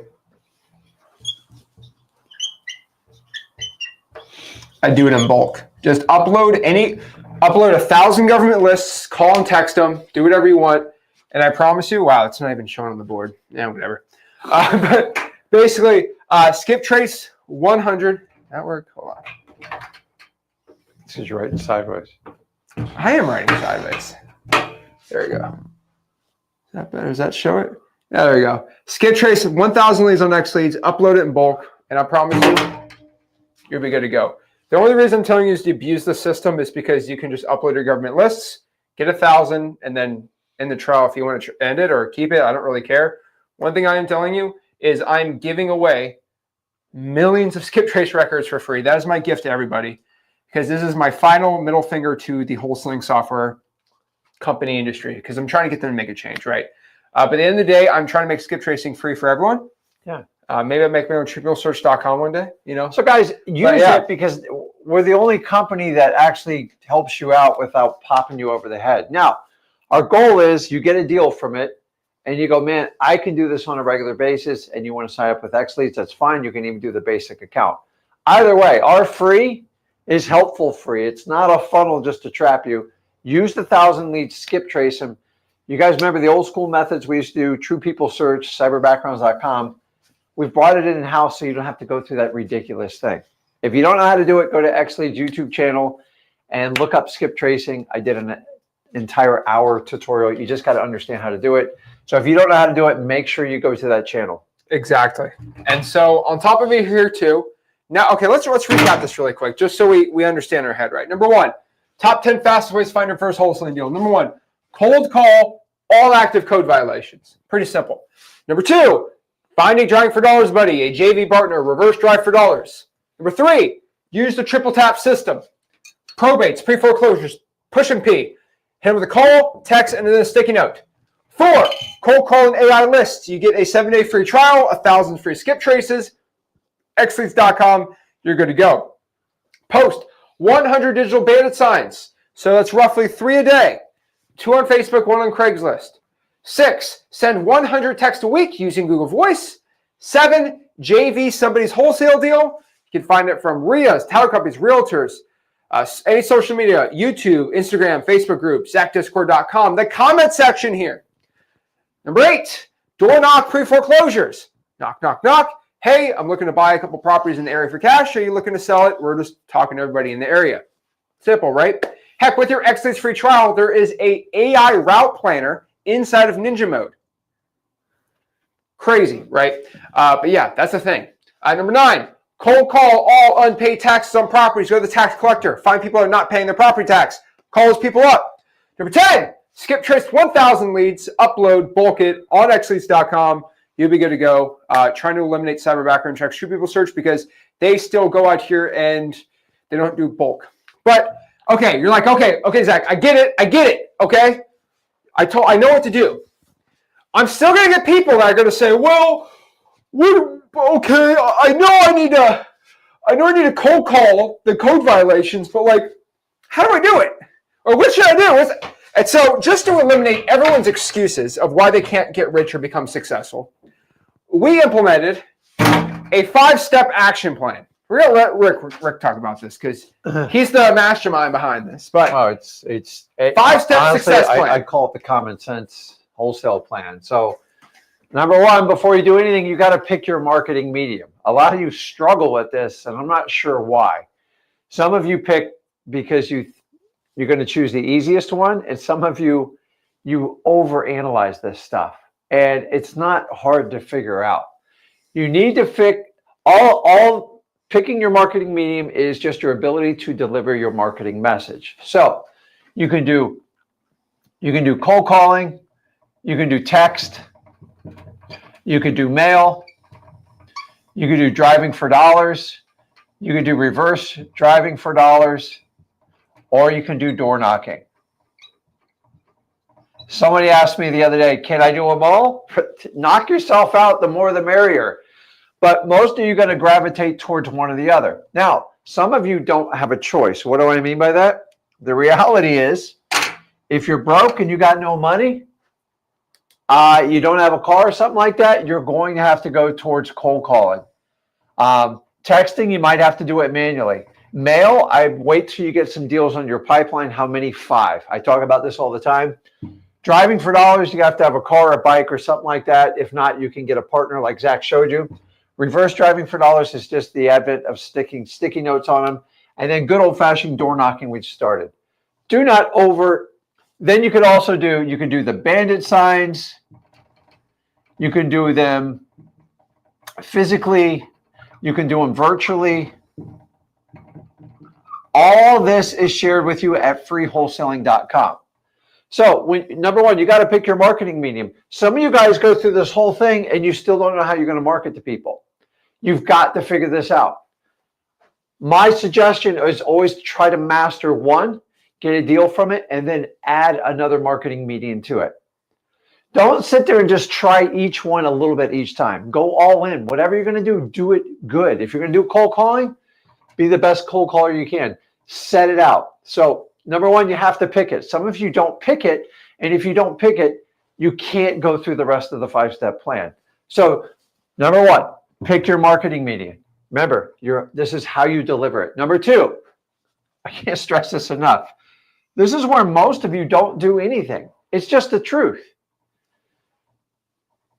I do it in bulk. Just upload 1,000 government lists, call and text them, do whatever you want. And I promise you, wow, it's not even shown on the board. Yeah, whatever. But basically, skip trace 100. That worked. Hold on. This is writing sideways. I am writing sideways. There you go. Is that better? Does that show it? Yeah, there you go. Skip trace 1,000 leads on X Leads, upload it in bulk, and I promise you, you'll be good to go. The only reason I'm telling you is to abuse the system is because you can just upload your government lists, get 1,000, and then end the trial if you want to end it or keep it. I don't really care. One thing I am telling you is I'm giving away millions of skip trace records for free. That is my gift to everybody because this is my final middle finger to the wholesaling software company industry because I'm trying to get them to make a change, right? But at the end of the day, I'm trying to make skip tracing free for everyone. Yeah. Maybe I'll make my own TripleSearch.com one day, you know? So guys, use it because we're the only company that actually helps you out without popping you over the head. Now, our goal is you get a deal from it and you go, man, I can do this on a regular basis and you want to sign up with X Leads, that's fine. You can even do the basic account. Either way, our free is helpful free. It's not a funnel just to trap you. Use the 1,000 leads, skip trace them. You guys remember the old school methods we used to do, True People Search, cyberbackgrounds.com. We've brought it in-house so you don't have to go through that ridiculous thing. If you don't know how to do it, go to XLead's YouTube channel and look up skip tracing. I did an entire hour tutorial. You just got to understand how to do it. So if you don't know how to do it, make sure you go to that channel. Exactly. And so on top of it here too, now, okay, let's recap this really quick, just so we understand our head right. Number one, top 10 fastest ways to find your first wholesaling deal. Number one, cold call all active code violations. Pretty simple. Number two, find a Drawing for Dollars buddy, a JV partner, reverse drive for dollars. Number three, use the triple tap system. Probates, pre-foreclosures, push and P. Hit them with a call, text, and then a sticky note. 4, cold call and AI lists. You get a 7-day free trial, 1,000 free skip traces, xleads.com, you're good to go. Post 100 digital bandit signs. So that's roughly 3 a day. 2 on Facebook, 1 on Craigslist. 6, send 100 texts a week using Google Voice. 7, JV somebody's wholesale deal. You can find it from RIAs, title companies, realtors, any social media, YouTube, Instagram, Facebook group, ZachDiscord.com, the comment section here. Number 8, door knock pre-foreclosures. Knock, knock, knock. Hey, I'm looking to buy a couple properties in the area for cash. Are you looking to sell it? We're just talking to everybody in the area. Simple, right? Heck, with your X Leads free trial, there is a AI route planner inside of Ninja Mode. Crazy, right? But yeah, that's the thing. Number 9, cold call all unpaid taxes on properties. Go to the tax collector. Find people that are not paying their property tax. Call those people up. Number 10, skip trace 1,000 leads, upload, bulk it on xleads.com. You'll be good to go. Trying to eliminate cyber background checks, true people search, because they still go out here and they don't do bulk. But okay, you're like, okay, Zach, I get it. Okay, I know what to do. I'm still gonna get people that are gonna say, well, okay, I know I need to cold call the code violations, but like, how do I do it? Or what should I do? And so, just to eliminate everyone's excuses of why they can't get rich or become successful, we implemented a 5-step action plan. We're gonna let Rick talk about this because he's the mastermind behind this. But it's 5-step success plan. I call it the common sense wholesale plan. So, number 1, before you do anything, you got to pick your marketing medium. A lot of you struggle with this, and I'm not sure why. Some of you pick because you're going to choose the easiest one, and some of you overanalyze this stuff, and it's not hard to figure out. You need to pick all. Picking your marketing medium is just your ability to deliver your marketing message. So you can do cold calling, you can do text, you can do mail, you can do driving for dollars, you can do reverse driving for dollars, or you can do door knocking. Somebody asked me the other day, can I do them all? Knock yourself out, the more the merrier. But most of you are going to gravitate towards one or the other. Now, some of you don't have a choice. What do I mean by that? The reality is, if you're broke and you got no money, you don't have a car or something like that, you're going to have to go towards cold calling. Texting, you might have to do it manually. Mail, I wait till you get some deals on your pipeline. How many? 5. I talk about this all the time. Driving for dollars, you have to have a car, a bike, or something like that. If not, you can get a partner like Zach showed you. Reverse driving for dollars is just the advent of sticking sticky notes on them. And then good old-fashioned door knocking, which started. Do not then you could also you can do the bandit signs. You can do them physically. You can do them virtually. All this is shared with you at freewholesaling.com. So, number 1, you got to pick your marketing medium. Some of you guys go through this whole thing and you still don't know how you're going to market to people. You've got to figure this out. My suggestion is always try to master one, get a deal from it, and then add another marketing medium to it. Don't sit there and just try each one a little bit each time. Go all in. Whatever you're going to do it good. If you're going to do cold calling, be the best cold caller you can. Set it out. So, number 1, you have to pick it. Some of you don't pick it, and if you don't pick it, you can't go through the rest of the 5-step plan. So, number 1, pick your marketing medium. Remember, this is how you deliver it. Number 2, I can't stress this enough. This is where most of you don't do anything. It's just the truth.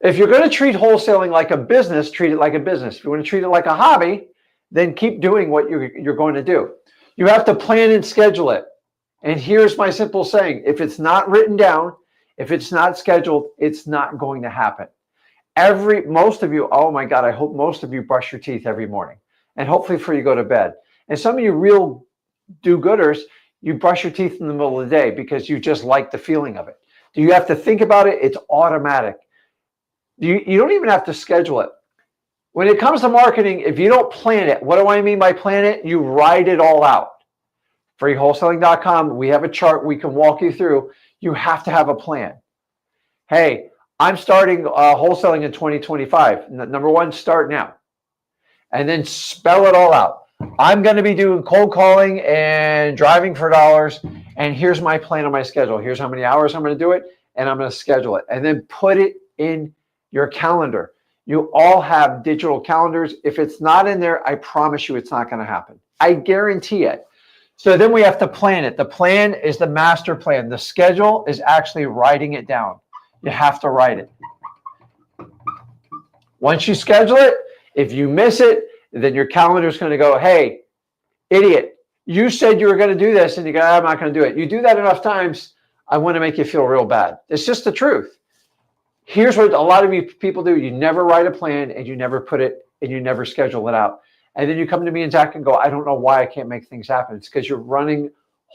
If you're going to treat wholesaling like a business, treat it like a business. If you want to treat it like a hobby, then keep doing what you're going to do. You have to plan and schedule it. And here's my simple saying. If it's not written down, if it's not scheduled, it's not going to happen. Most of you, oh my God, I hope most of you brush your teeth every morning. And hopefully before you go to bed. And some of you real do-gooders, you brush your teeth in the middle of the day because you just like the feeling of it. Do you have to think about it? It's automatic. You don't even have to schedule it. When it comes to marketing, if you don't plan it, what do I mean by plan it? You write it all out. Freewholesaling.com, we have a chart we can walk you through. You have to have a plan. Hey, I'm starting wholesaling in 2025. Number 1, start now. And then spell it all out. I'm going to be doing cold calling and driving for dollars. And here's my plan on my schedule. Here's how many hours I'm going to do it. And I'm going to schedule it. And then put it in your calendar. You all have digital calendars. If it's not in there, I promise you it's not going to happen. I guarantee it. So then we have to plan it. The plan is the master plan. The schedule is actually writing it down. You have to write it. Once you schedule it, if you miss it, then your calendar is going to go, hey, idiot, You said you were going to do this and you go, I'm not going to do it. You do that enough times, I want to make you feel real bad. It's just the truth. Here's what a lot of you people do. You never write a plan and you never put it and you never schedule it out. And then you come to me and Zach and go, I don't know why I can't make things happen. It's because you're running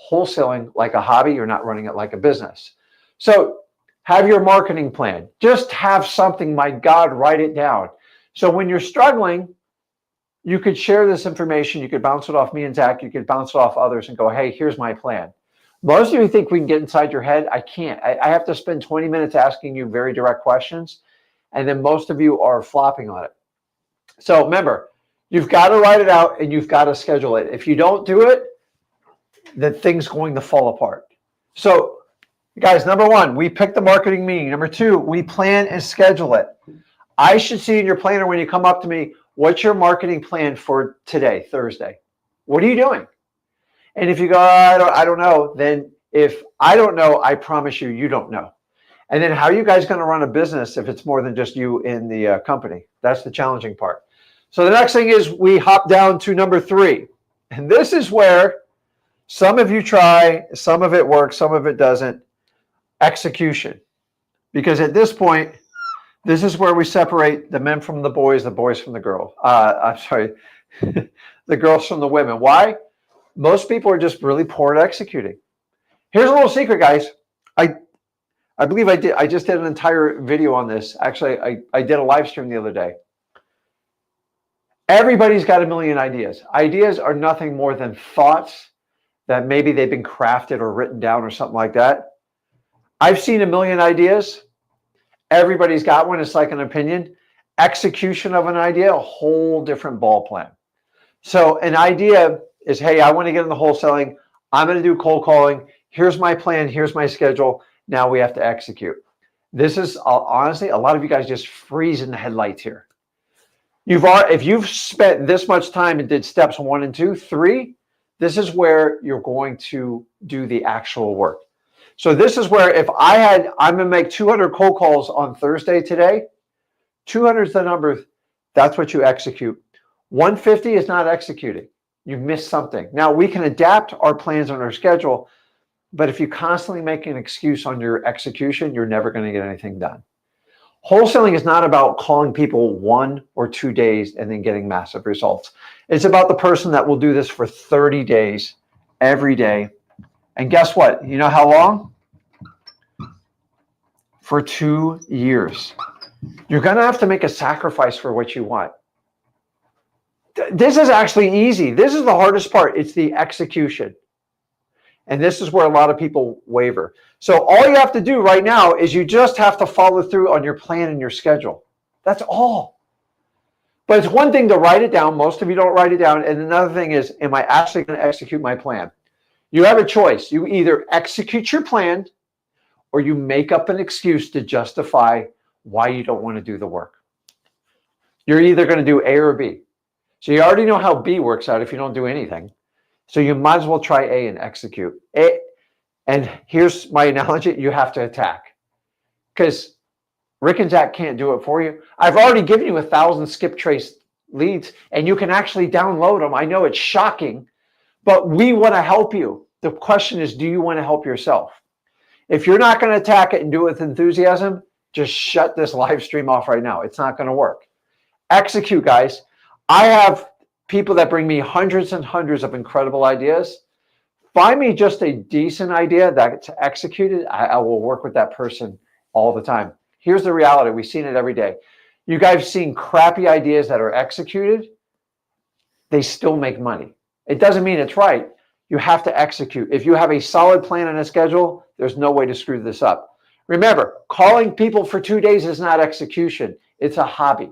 wholesaling like a hobby. You're not running it like a business. So have your marketing plan. Just have something, my God, write it down. So when you're struggling, you could share this information. You could bounce it off me and Zach. You could bounce it off others and go, hey, here's my plan. Most of you think we can get inside your head. I can't. I have to spend 20 minutes asking you very direct questions. And then most of you are flopping on it. So remember, you've got to write it out and you've got to schedule it. If you don't do it, then things going to fall apart. So guys, number one, we pick the marketing meeting. Number two, we plan and schedule it. I should see in your planner when you come up to me, what's your marketing plan for today, Thursday? What are you doing? And if you go, I don't know, then if I don't know, I promise you, you don't know. And then how are you guys going to run a business if it's more than just you in the company? That's the challenging part. So the next thing is we hop down to number three. And this is where some of you try, some of it works, some of it doesn't. Execution. Because at this point, this is where we separate the men from the boys from the girl. I'm sorry, the girls from the women. Why? Most people are just really poor at executing. Here's a little secret, guys. I believe I just did an entire video on this. Actually, I did a live stream the other day. Everybody's got a million ideas. Ideas are nothing more than thoughts that maybe they've been crafted or written down or something like that. I've seen a million ideas. Everybody's got one. It's like an opinion. Execution of an idea, a whole different ball plan. So an idea is, hey, I want to get into wholesaling. I'm going to do cold calling. Here's my plan. Here's my schedule. Now we have to execute. This is honestly, a lot of you guys just freeze in the headlights here. If you've spent this much time and did steps 1 and 2, 3, this is where you're going to do the actual work. So this is where I'm going to make 200 cold calls on Thursday today. 200 is the number. That's what you execute. 150 is not executing. You've missed something. Now we can adapt our plans on our schedule, but if you constantly make an excuse on your execution, you're never going to get anything done. Wholesaling is not about calling people 1 or 2 days and then getting massive results. It's about the person that will do this for 30 days every day. And guess what? You know how long? For 2 years. You're going to have to make a sacrifice for what you want. This is actually easy. This is the hardest part. It's the execution. And this is where a lot of people waver. So all you have to do right now is you just have to follow through on your plan and your schedule. That's all. But it's one thing to write it down. Most of you don't write it down. And another thing is, am I actually going to execute my plan? You have a choice. You either execute your plan or you make up an excuse to justify why you don't want to do the work. You're either going to do A or B. So you already know how B works out if you don't do anything. So you might as well try A and execute. And here's my analogy. You have to attack. Because Rick and Zach can't do it for you. I've already given you 1,000 skip trace leads, and you can actually download them. I know it's shocking, but we want to help you. The question is, do you want to help yourself? If you're not going to attack it and do it with enthusiasm, just shut this live stream off right now. It's not going to work. Execute, guys. I have people that bring me hundreds and hundreds of incredible ideas. Find me just a decent idea that's executed. I will work with that person all the time. Here's the reality. We've seen it every day. You guys have seen crappy ideas that are executed. They still make money. It doesn't mean it's right. You have to execute. If you have a solid plan and a schedule, there's no way to screw this up. Remember, calling people for 2 days is not execution. It's a hobby.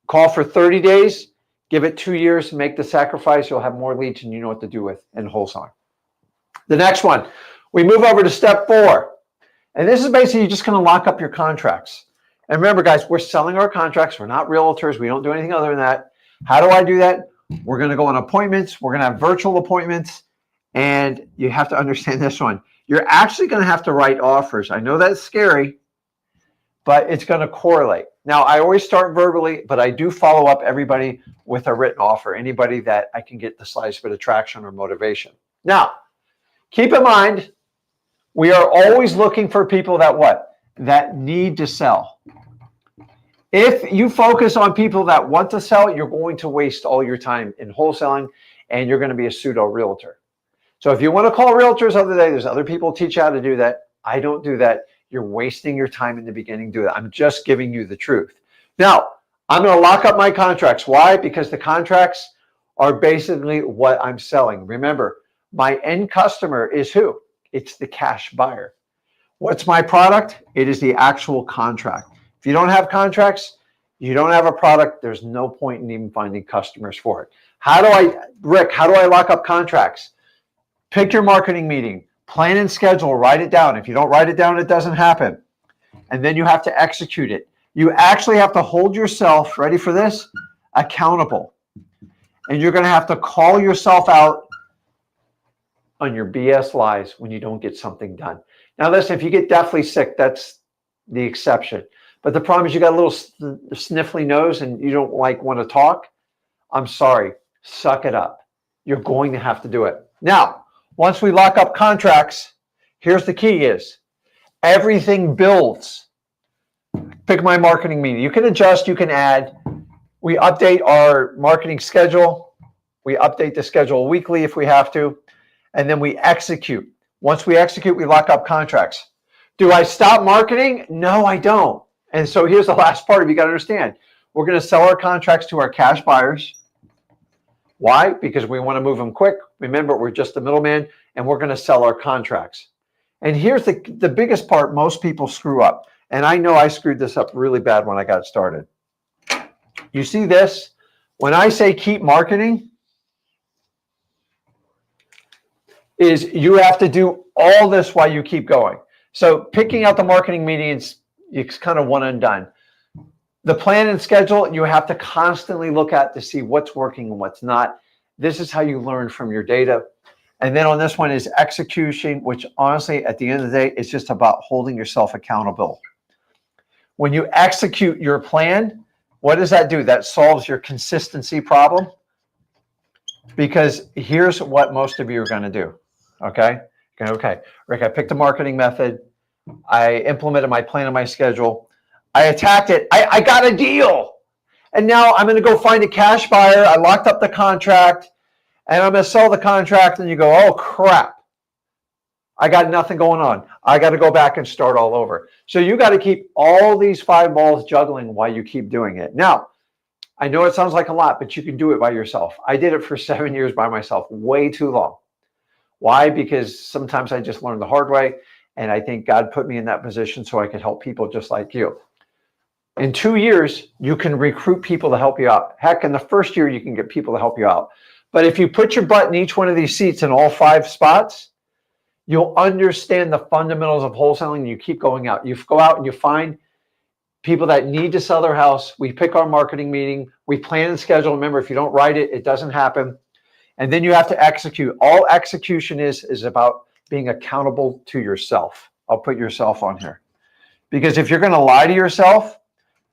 Call for 30 days. Give it 2 years, make the sacrifice. You'll have more leads and you know what to do with in wholesaling. The next one, we move over to step 4. And this is basically just going to lock up your contracts. And remember, guys, we're selling our contracts. We're not realtors. We don't do anything other than that. How do I do that? We're going to go on appointments. We're going to have virtual appointments. And you have to understand this one. You're actually going to have to write offers. I know that's scary, but it's going to correlate. Now, I always start verbally, but I do follow up everybody with a written offer, anybody that I can get the slightest bit of traction or motivation. Now, keep in mind, we are always looking for people that what? That need to sell. If you focus on people that want to sell, you're going to waste all your time in wholesaling and you're going to be a pseudo realtor. So if you want to call realtors other day, there's other people teach you how to do that. I don't do that. You're wasting your time in the beginning. Do that. I'm just giving you the truth. Now, I'm going to lock up my contracts. Why? Because the contracts are basically what I'm selling. Remember, my end customer is who? It's the cash buyer. What's my product? It is the actual contract. If you don't have contracts, you don't have a product, there's no point in even finding customers for it. Rick, how do I lock up contracts? Pick your marketing meeting, plan and schedule, write it down. If you don't write it down, it doesn't happen. And then you have to execute it. You actually have to hold yourself, ready for this, accountable. And you're going to have to call yourself out on your BS lies when you don't get something done. Now, listen, if you get deathly sick, that's the exception. But the problem is you got a little sniffly nose and you don't want to talk. I'm sorry, suck it up. You're going to have to do it. Now, once we lock up contracts, here's the key is everything builds. Pick my marketing meeting. You can adjust, you can add. We update our marketing schedule. We update the schedule weekly if we have to. And then we execute. Once we execute, we lock up contracts. Do I stop marketing? No, I don't. And so here's the last part of you got to understand. We're going to sell our contracts to our cash buyers. Why? Because we want to move them quick. Remember, we're just the middleman, and we're going to sell our contracts. And here's the biggest part most people screw up. And I know I screwed this up really bad when I got started. You see this? When I say keep marketing, is you have to do all this while you keep going. So picking out the marketing meetings, it's kind of one and done. The plan and schedule, you have to constantly look at to see what's working and what's not. This is how you learn from your data. And then on this one is execution, which honestly, at the end of the day, is just about holding yourself accountable. When you execute your plan, what does that do? That solves your consistency problem. Because here's what most of you are going to do. Okay, Rick, I picked a marketing method. I implemented my plan and my schedule. I attacked it. I got a deal. And now I'm going to go find a cash buyer. I locked up the contract and I'm going to sell the contract. And you go, oh, crap. I got nothing going on. I got to go back and start all over. So you got to keep all these 5 balls juggling while you keep doing it. Now, I know it sounds like a lot, but you can do it by yourself. I did it for 7 years by myself, way too long. Why? Because sometimes I just learned the hard way. And I think God put me in that position so I could help people just like you. In 2 years, you can recruit people to help you out. Heck, in the first year, you can get people to help you out. But if you put your butt in each one of these seats in all 5 spots, you'll understand the fundamentals of wholesaling and you keep going out. You go out and you find people that need to sell their house. We pick our marketing meeting. We plan and schedule. Remember, if you don't write it, it doesn't happen. And then you have to execute. All execution is about being accountable to yourself. I'll put yourself on here. Because if you're going to lie to yourself,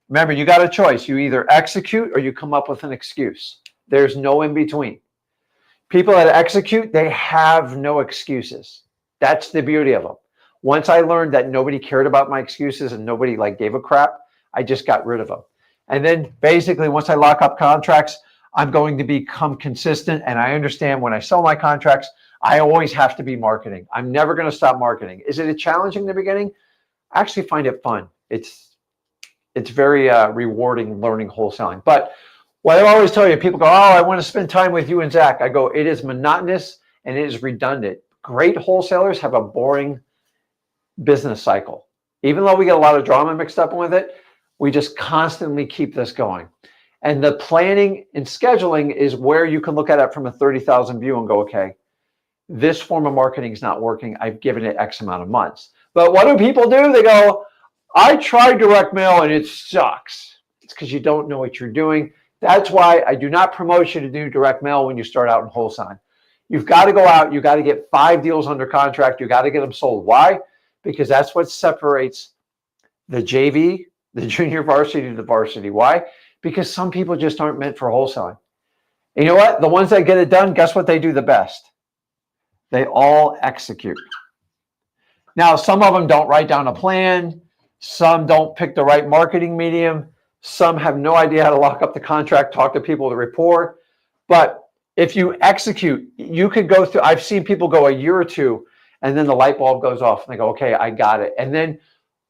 remember, you got a choice. You either execute or you come up with an excuse. There's no in between. People that execute, they have no excuses. That's the beauty of them. Once I learned that nobody cared about my excuses and nobody gave a crap, I just got rid of them. And then basically once I lock up contracts, I'm going to become consistent. And I understand when I sell my contracts, I always have to be marketing. I'm never going to stop marketing. Is it a challenge in the beginning? I actually find it fun. It's very rewarding learning wholesaling. But what I always tell you, people go, oh, I want to spend time with you and Zach. I go, it is monotonous and it is redundant. Great wholesalers have a boring business cycle. Even though we get a lot of drama mixed up with it, we just constantly keep this going. And the planning and scheduling is where you can look at it from a 30,000 view and go, okay, this form of marketing is not working. I've given it X amount of months. But what do people do? They go, I tried direct mail and it sucks. It's because you don't know what you're doing. That's why I do not promote you to do direct mail when you start out in wholesaling. You've got to go out. You got to get 5 deals under contract. You got to get them sold. Why? Because that's what separates the JV, the junior varsity, the varsity. Why? Because some people just aren't meant for wholesaling. And you know what? The ones that get it done, guess what they do the best? They all execute. Now, some of them don't write down a plan. Some don't pick the right marketing medium. Some have no idea how to lock up the contract, talk to people, to rapport. But if you execute, you could go through, I've seen people go a year or two, and then the light bulb goes off and they go, okay, I got it. And then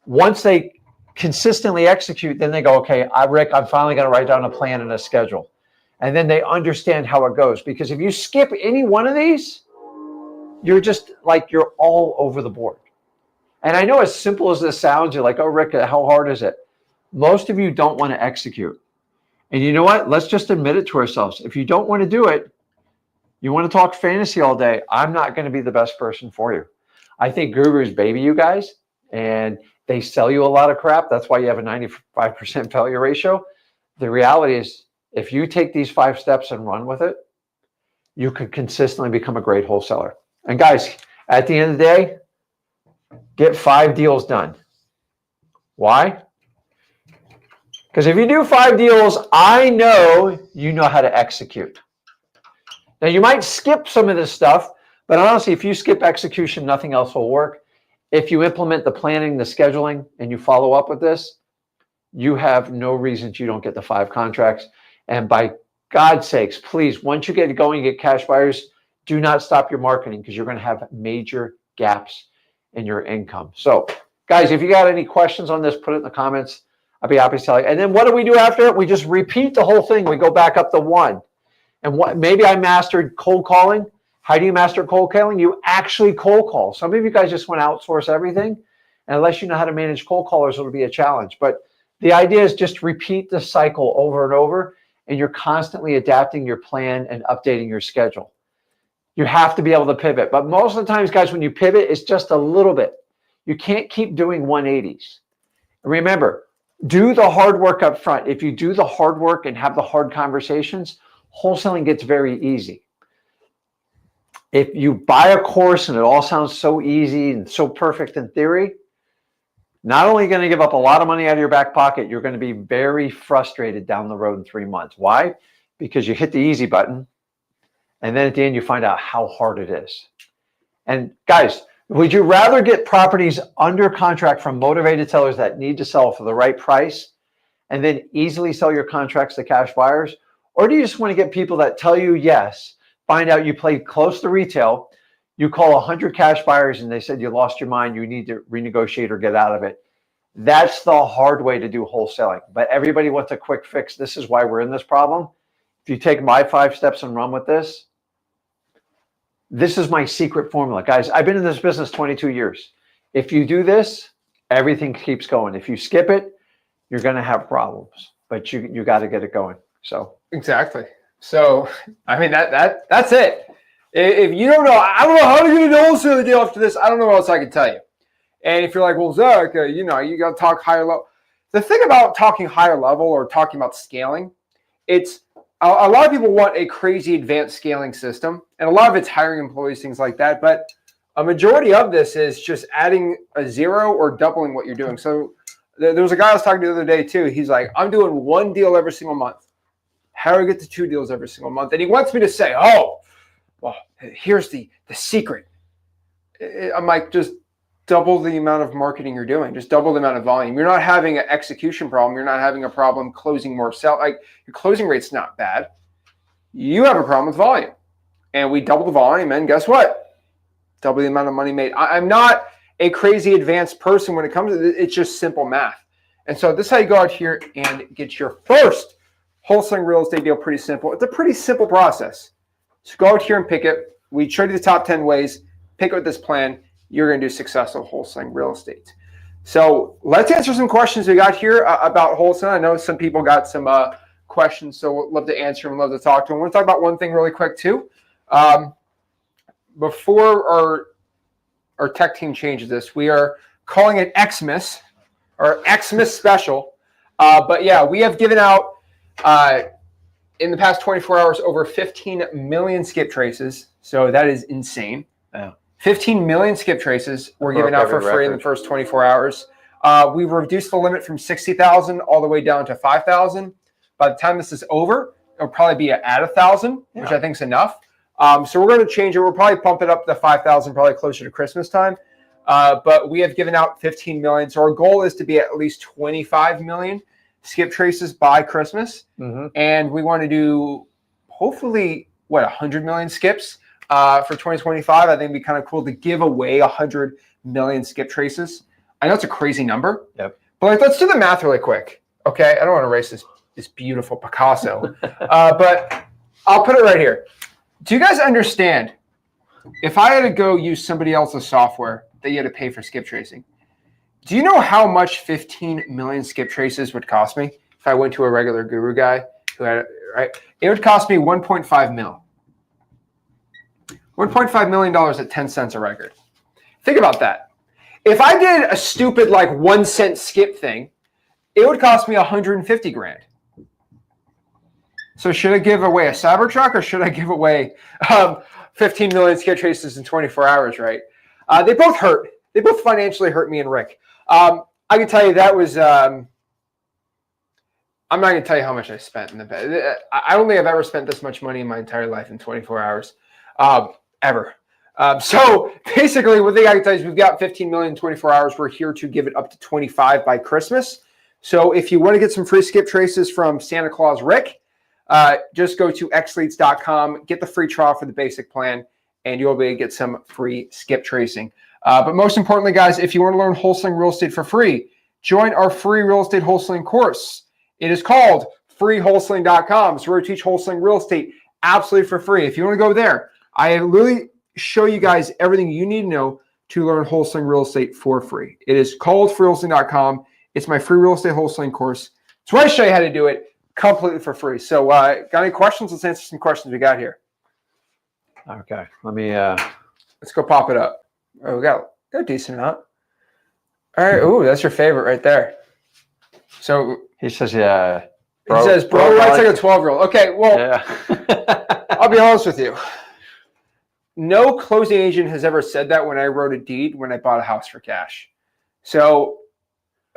once they consistently execute, then they go, okay, Rick, I'm finally going to write down a plan and a schedule. And then they understand how it goes. Because if you skip any one of these, you're just like, you're all over the board. And I know as simple as this sounds, you're like, oh, Rick, how hard is it? Most of you don't want to execute. And you know what? Let's just admit it to ourselves. If you don't want to do it, you want to talk fantasy all day, I'm not going to be the best person for you. I think gurus baby you guys, and they sell you a lot of crap. That's why you have a 95% failure ratio. The reality is, if you take these 5 steps and run with it, you could consistently become a great wholesaler. And guys, at the end of the day, get 5 deals done. Why? Because if you do 5 deals, I know you know how to execute. Now, you might skip some of this stuff, but honestly, if you skip execution, nothing else will work. If you implement the planning, the scheduling, and you follow up with this, you have no reason you don't get the 5 contracts. And by God's sakes, please, once you get going, get cash buyers, do not stop your marketing, because you're going to have major gaps in your income. So, guys, if you got any questions on this, put it in the comments. I'll be happy to tell you. And then what do we do after it? We just repeat the whole thing. We go back up to 1. And what, maybe I mastered cold calling. How do you master cold calling? You actually cold call. Some of you guys just want to outsource everything. And unless you know how to manage cold callers, it'll be a challenge. But the idea is just repeat the cycle over and over, and you're constantly adapting your plan and updating your schedule. You have to be able to pivot. But most of the times, guys, when you pivot, it's just a little bit. You can't keep doing 180s. Remember, do the hard work up front. If you do the hard work and have the hard conversations, wholesaling gets very easy. If you buy a course and it all sounds so easy and so perfect in theory, not only are you going to give up a lot of money out of your back pocket, you're going to be very frustrated down the road in 3 months. Why? Because you hit the easy button, and then at the end you find out how hard it is. And guys, would you rather get properties under contract from motivated sellers that need to sell for the right price and then easily sell your contracts to cash buyers? Or do you just want to get people that tell you yes, find out you played close to retail, you call 100 cash buyers and they said you lost your mind, you need to renegotiate or get out of it? That's the hard way to do wholesaling. But everybody wants a quick fix. This is why we're in this problem. If you take my 5 steps and run with this, this is my secret formula. Guys, I've been in this business 22 years. If you do this, everything keeps going. If you skip it, you're going to have problems. But you got to get it going. So exactly. So I mean that's it. If you don't know, I don't know how to get a wholesale deal after this. I don't know what else I can tell you. And if you're like, well, Zach, you know, you got to talk higher level. The thing about talking higher level or talking about scaling, it's a lot of people want a crazy advanced scaling system, and a lot of it's hiring employees, things like that. But a majority of this is just adding a 0 or doubling what you're doing. So there was a guy I was talking to the other day too. He's like, I'm doing 1 deal every single month. How do I get to 2 deals every single month? And he wants me to say, oh, well, here's the secret. I'm like, just double the amount of marketing you're doing. Just double the amount of volume. You're not having an execution problem. You're not having a problem closing more sell. Like, your closing rate's not bad. You have a problem with volume. And we double the volume, and guess what? Double the amount of money made. I'm not a crazy advanced person when it comes to it. It's just simple math. And so this is how you go out here and get your first wholesaling real estate deal. Pretty simple. It's a pretty simple process. So go out here and pick it. We showed you the top 10 ways. Pick it with this plan. You're going to do successful wholesaling real estate. So let's answer some questions we got here about wholesaling. I know some people got some questions, so we'd love to answer them, love to talk to them. I want to talk about one thing really quick too. Before our tech team changes this, we are calling it Xmas or Xmas special. But yeah, we have given out in the past 24 hours over 15 million skip traces. So that is insane. Yeah. 15 million skip traces were given out for free in the first 24 hours. We've reduced the limit from 60,000 all the way down to 5,000. By the time this is over, it'll probably be at 1,000, which I think is enough. So we're going to change it. We'll probably pump it up to 5,000 probably closer to Christmas time. But we have given out 15 million. So our goal is to be at least 25 million skip traces by Christmas. And we want to do hopefully, 100 million skips for 2025. I think it'd be kind of cool to give away 100 million skip traces. I know it's a crazy number, but like, let's do the math really quick. Okay. I don't want to erase this beautiful Picasso, but I'll put it right here. Do you guys understand if I had to go use somebody else's software that you had to pay for skip tracing? Do you know how much 15 million skip traces would cost me if I went to a regular guru guy who had, right? It would cost me 1.5 mil. $1.5 million at 10 cents a record. Think about that. If I did a stupid like 1 cent skip thing, it would cost me 150 grand. So should I give away a Cybertruck or should I give away 15 million skip traces in 24 hours, right? They both hurt. They both financially hurt me and Rick. I can tell you that was, I'm not going to tell you how much I spent in the bed. I don't think I've ever spent this much money in my entire life in 24 hours, ever. So basically, one thing I can tell you is we've got 15 million in 24 hours. We're here to give it up to 25 by Christmas. So if you want to get some free skip traces from Santa Claus Rick, just go to xleads.com, get the free trial for the basic plan, and you'll be able to get some free skip tracing. But most importantly, guys, if you want to learn wholesaling real estate for free, join our free real estate wholesaling course. It is called freewholesaling.com. So we're going to teach wholesaling real estate absolutely for free. If you want to go there, I literally show you guys everything you need to know to learn wholesaling real estate for free. It is called freewholesaling.com. It's my free real estate wholesaling course. It's where I show you how to do it completely for free. So got any questions? Let's answer some questions we got here. Okay. Let me, let's go pop it up. Oh, we got a decent amount. All right. Ooh, that's your favorite right there. So he says, yeah. He says, bro writes like a 12-year-old. Okay. Well, yeah. I'll be honest with you. No closing agent has ever said that when I wrote a deed when I bought a house for cash. So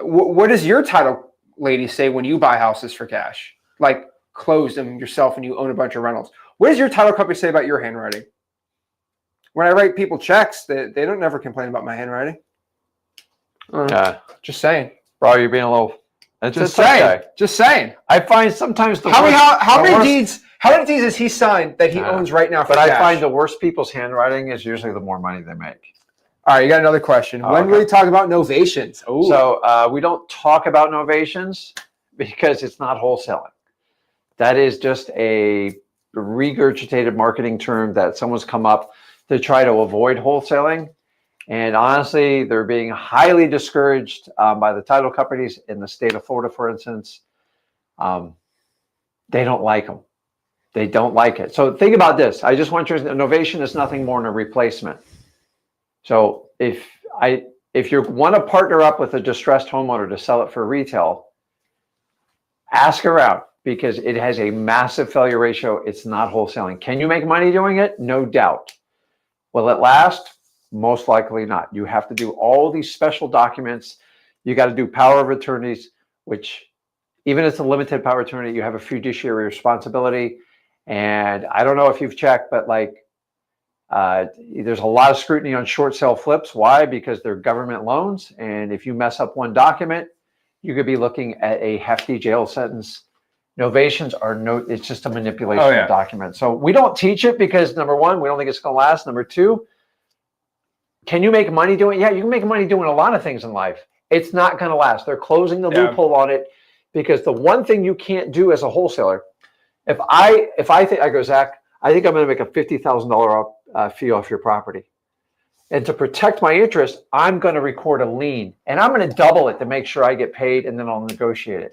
what does your title lady say when you buy houses for cash? Like close them yourself and you own a bunch of rentals. What does your title company say about your handwriting? When I write people checks, they don't never complain about my handwriting. Yeah. Just saying. Bro, you're being a little... Just saying. Just saying. I find sometimes the how many deeds has he signed that he owns right now for cash? I find the worst people's handwriting is usually the more money they make. All right, you got another question. When will we talk about novations? Ooh. So we don't talk about novations because it's not wholesaling. That is just a regurgitated marketing term that someone's come up to try to avoid wholesaling. And honestly, they're being highly discouraged by the title companies in the state of Florida, for instance. They don't like them. They don't like it. So think about this. I just want you to know, novation is nothing more than a replacement. So if you want to partner up with a distressed homeowner to sell it for retail, ask around because it has a massive failure ratio. It's not wholesaling. Can you make money doing it? No doubt. Will it last? Most likely not. You have to do all these special documents. You got to do power of attorneys, which even if it's a limited power of attorney, you have a fiduciary responsibility. And I don't know if you've checked, but like there's a lot of scrutiny on short sale flips. Why? Because they're government loans. And if you mess up one document, you could be looking at a hefty jail sentence. Novations are it's just a manipulation of documents. So we don't teach it because number one, we don't think it's going to last. Number two, can you make money doing it? Yeah, you can make money doing a lot of things in life. It's not going to last. They're closing the loophole on it because the one thing you can't do as a wholesaler, if I think, I go, Zach, I think I'm going to make a $50,000 fee off your property. And to protect my interest, I'm going to record a lien and I'm going to double it to make sure I get paid and then I'll negotiate it.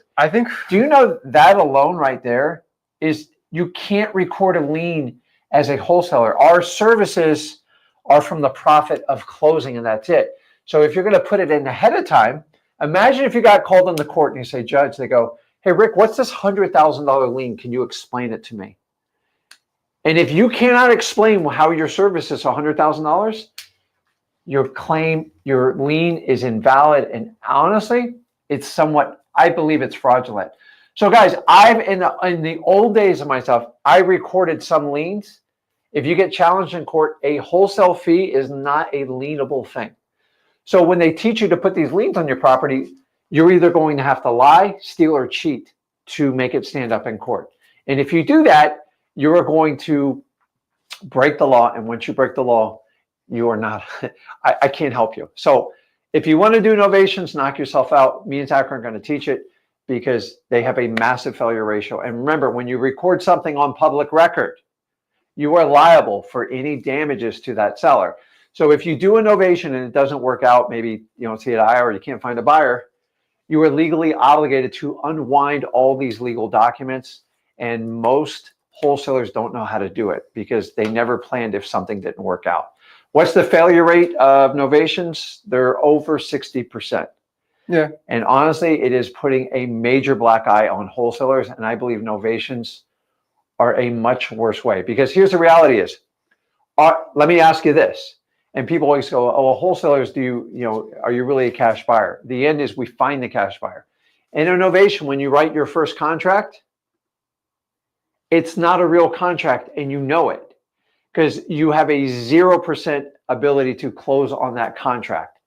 Do you know that alone right there is you can't record a lien as a wholesaler. Our services are from the profit of closing and that's it. So if you're going to put it in ahead of time, imagine if you got called in the court and you say, Judge, they go, hey, Rick, what's this $100,000 lien? Can you explain it to me? And if you cannot explain how your service is $100,000, your lien is invalid. And honestly, I believe it's fraudulent. So guys, in the old days of myself, I recorded some liens. If you get challenged in court, a wholesale fee is not a lienable thing. So when they teach you to put these liens on your property, you're either going to have to lie, steal, or cheat to make it stand up in court. And if you do that, you are going to break the law. And once you break the law, you are not, I can't help you. So if you want to do novations, knock yourself out. Me and Zach aren't going to teach it because they have a massive failure ratio. And remember, when you record something on public record, you are liable for any damages to that seller. So if you do a novation and it doesn't work out, maybe you don't see an eye or you can't find a buyer, you are legally obligated to unwind all these legal documents. And most wholesalers don't know how to do it because they never planned if something didn't work out. What's the failure rate of novations? They're over 60%. Yeah. And honestly, it is putting a major black eye on wholesalers. And I believe novations are a much worse way, because here's the reality is, let me ask you this. And people always go, oh, wholesalers, are you really a cash buyer? The end is we find the cash buyer. In a novation, when you write your first contract, it's not a real contract and you know it because you have a 0% ability to close on that contract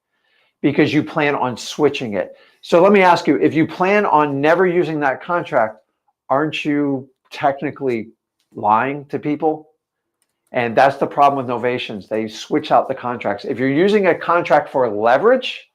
because you plan on switching it. So let me ask you, if you plan on never using that contract, aren't you technically lying to people? And that's the problem with novations. They switch out the contracts. If you're using a contract for leverage,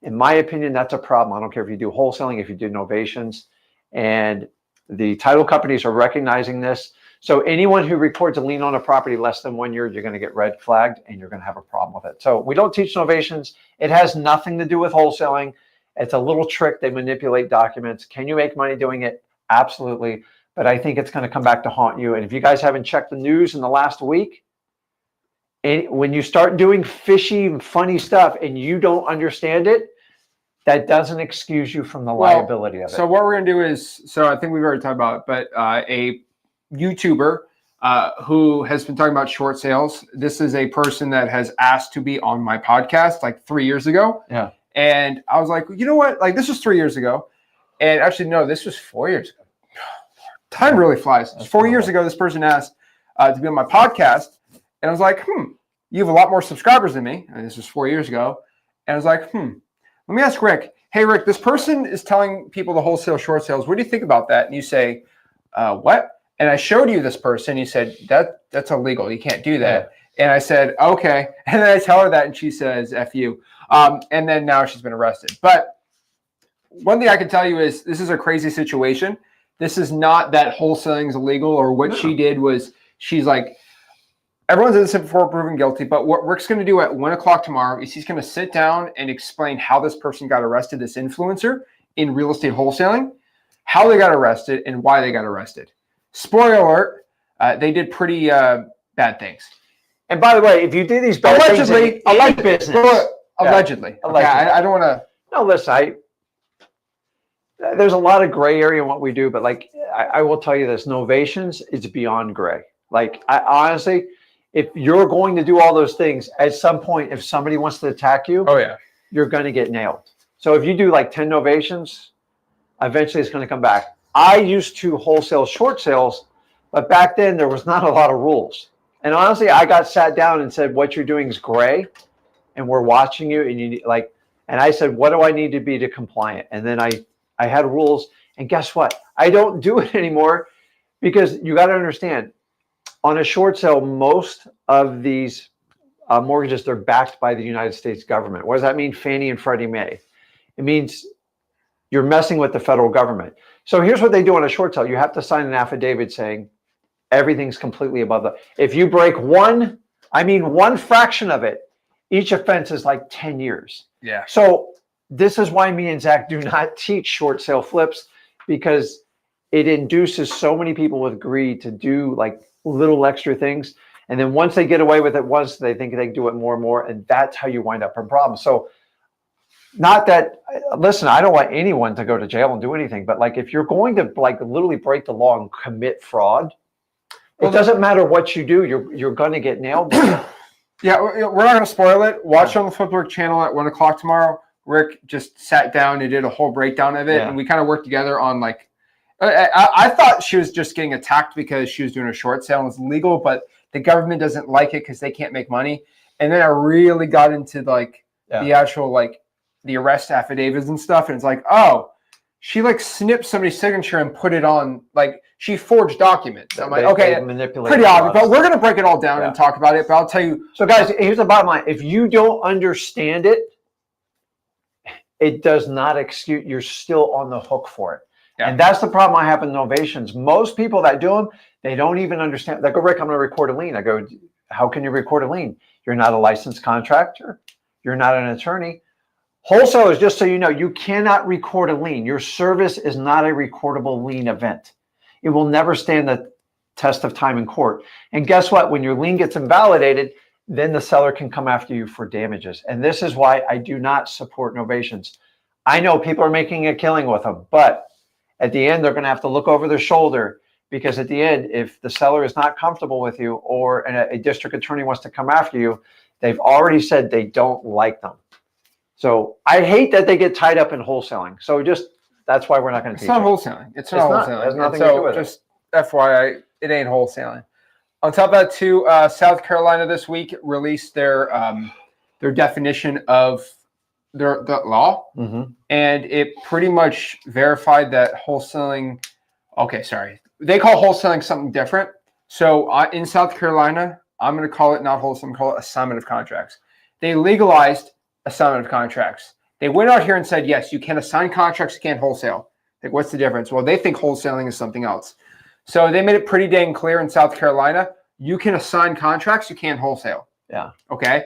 in my opinion, that's a problem. I don't care if you do wholesaling, if you do novations, and the title companies are recognizing this. So anyone who records a lien on a property less than 1 year, you're going to get red flagged and you're going to have a problem with it. So we don't teach novations. It has nothing to do with wholesaling. It's a little trick. They manipulate documents. Can you make money doing it? Absolutely. But I think it's going to come back to haunt you. And if you guys haven't checked the news in the last week, when you start doing fishy and funny stuff and you don't understand it, that doesn't excuse you from the liability of it. So what we're going to do is, so I think we've already talked about it, but a YouTuber who has been talking about short sales. This is a person that has asked to be on my podcast like 3 years ago. Yeah. And I was like, you know what? Like, this was 3 years ago. And actually, no, this was 4 years ago. Time really flies. 4 years ago, this person asked to be on my podcast. And I was like, you have a lot more subscribers than me. And this was 4 years ago. And I was like, let me ask Rick. Hey, Rick, this person is telling people to wholesale short sales. What do you think about that? And you say, what? And I showed you this person. You said, that's illegal. You can't do that. Yeah. And I said, okay. And then I tell her that, and she says, F you. And then now she's been arrested. But one thing I can tell you is this is a crazy situation. This is not that wholesaling is illegal, or what she did was she's like, everyone's innocent before proven guilty. But what Rick's going to do at 1 o'clock tomorrow is he's going to sit down and explain how this person got arrested, this influencer in real estate wholesaling, how they got arrested and why they got arrested. Spoiler alert, they did pretty bad things. And by the way, if you do these bad things in any business. Allegedly. Okay, I don't want to. No, listen, there's a lot of gray area in what we do, but like I will tell you this, novations is beyond gray. Like honestly, if you're going to do all those things, at some point, if somebody wants to attack you, you're going to get nailed. So if you do like 10 novations, eventually it's going to come back. I used to wholesale short sales, but back then there was not a lot of rules. And honestly, I got sat down and said, what you're doing is gray and we're watching you. And and I said, what do I need to be to compliant? And then I had rules, and guess what? I don't do it anymore because you got to understand, on a short sale, most of these mortgages, they're backed by the United States government. What does that mean? Fannie and Freddie Mae. It means you're messing with the federal government. So here's what they do on a short sale. You have to sign an affidavit saying everything's completely above the. If you break one fraction of it, each offense is like 10 years. Yeah. So this is why me and Zach do not teach short sale flips, because it induces so many people with greed to do like little extra things. And then once they get away with it once, they think they can do it more and more. And that's how you wind up in problems. So not that, listen, I don't want anyone to go to jail and do anything, but like if you're going to like literally break the law and commit fraud, it doesn't matter what you do, you're going to get nailed. Yeah, we're not going to spoil it. Watch on the Flipboard channel at 1 o'clock tomorrow. Rick just sat down and did a whole breakdown of it, and we kind of worked together on like. I thought she was just getting attacked because she was doing a short sale and it was legal, but the government doesn't like it because they can't make money. And then I really got into like the actual like the arrest affidavits and stuff, and it's like, oh, she like snipped somebody's signature and put it on, like she forged documents. I'm like, okay, pretty obvious, but we're gonna break it all down and talk about it. But I'll tell you. So guys, here's the bottom line: if you don't understand it, it does not excuse. You're still on the hook for it. Yeah. And that's the problem I have in novations. Most people that do them, they don't even understand. They go, Rick, I'm going to record a lien. I go, how can you record a lien? You're not a licensed contractor. You're not an attorney. Wholesalers, just so you know, you cannot record a lien. Your service is not a recordable lien event. It will never stand the test of time in court. And guess what? When your lien gets invalidated, then the seller can come after you for damages. And this is why I do not support novations. I know people are making a killing with them, but at the end, they're going to have to look over their shoulder, because at the end, if the seller is not comfortable with you or a district attorney wants to come after you, they've already said they don't like them. So I hate that they get tied up in wholesaling. So that's why we're not going to teach it. It's not wholesaling. It's not wholesaling. It has nothing to do with just FYI, it ain't wholesaling. On top of that, too, South Carolina this week released their definition of the law, and it pretty much verified that wholesaling. Okay, sorry, they call wholesaling something different. So in South Carolina, I'm going to call it not wholesaling, call it assignment of contracts. They legalized assignment of contracts. They went out here and said, yes, you can assign contracts, you can't wholesale. Like, what's the difference? Well, they think wholesaling is something else. So they made it pretty dang clear in South Carolina, you can assign contracts, you can't wholesale. Yeah. Okay.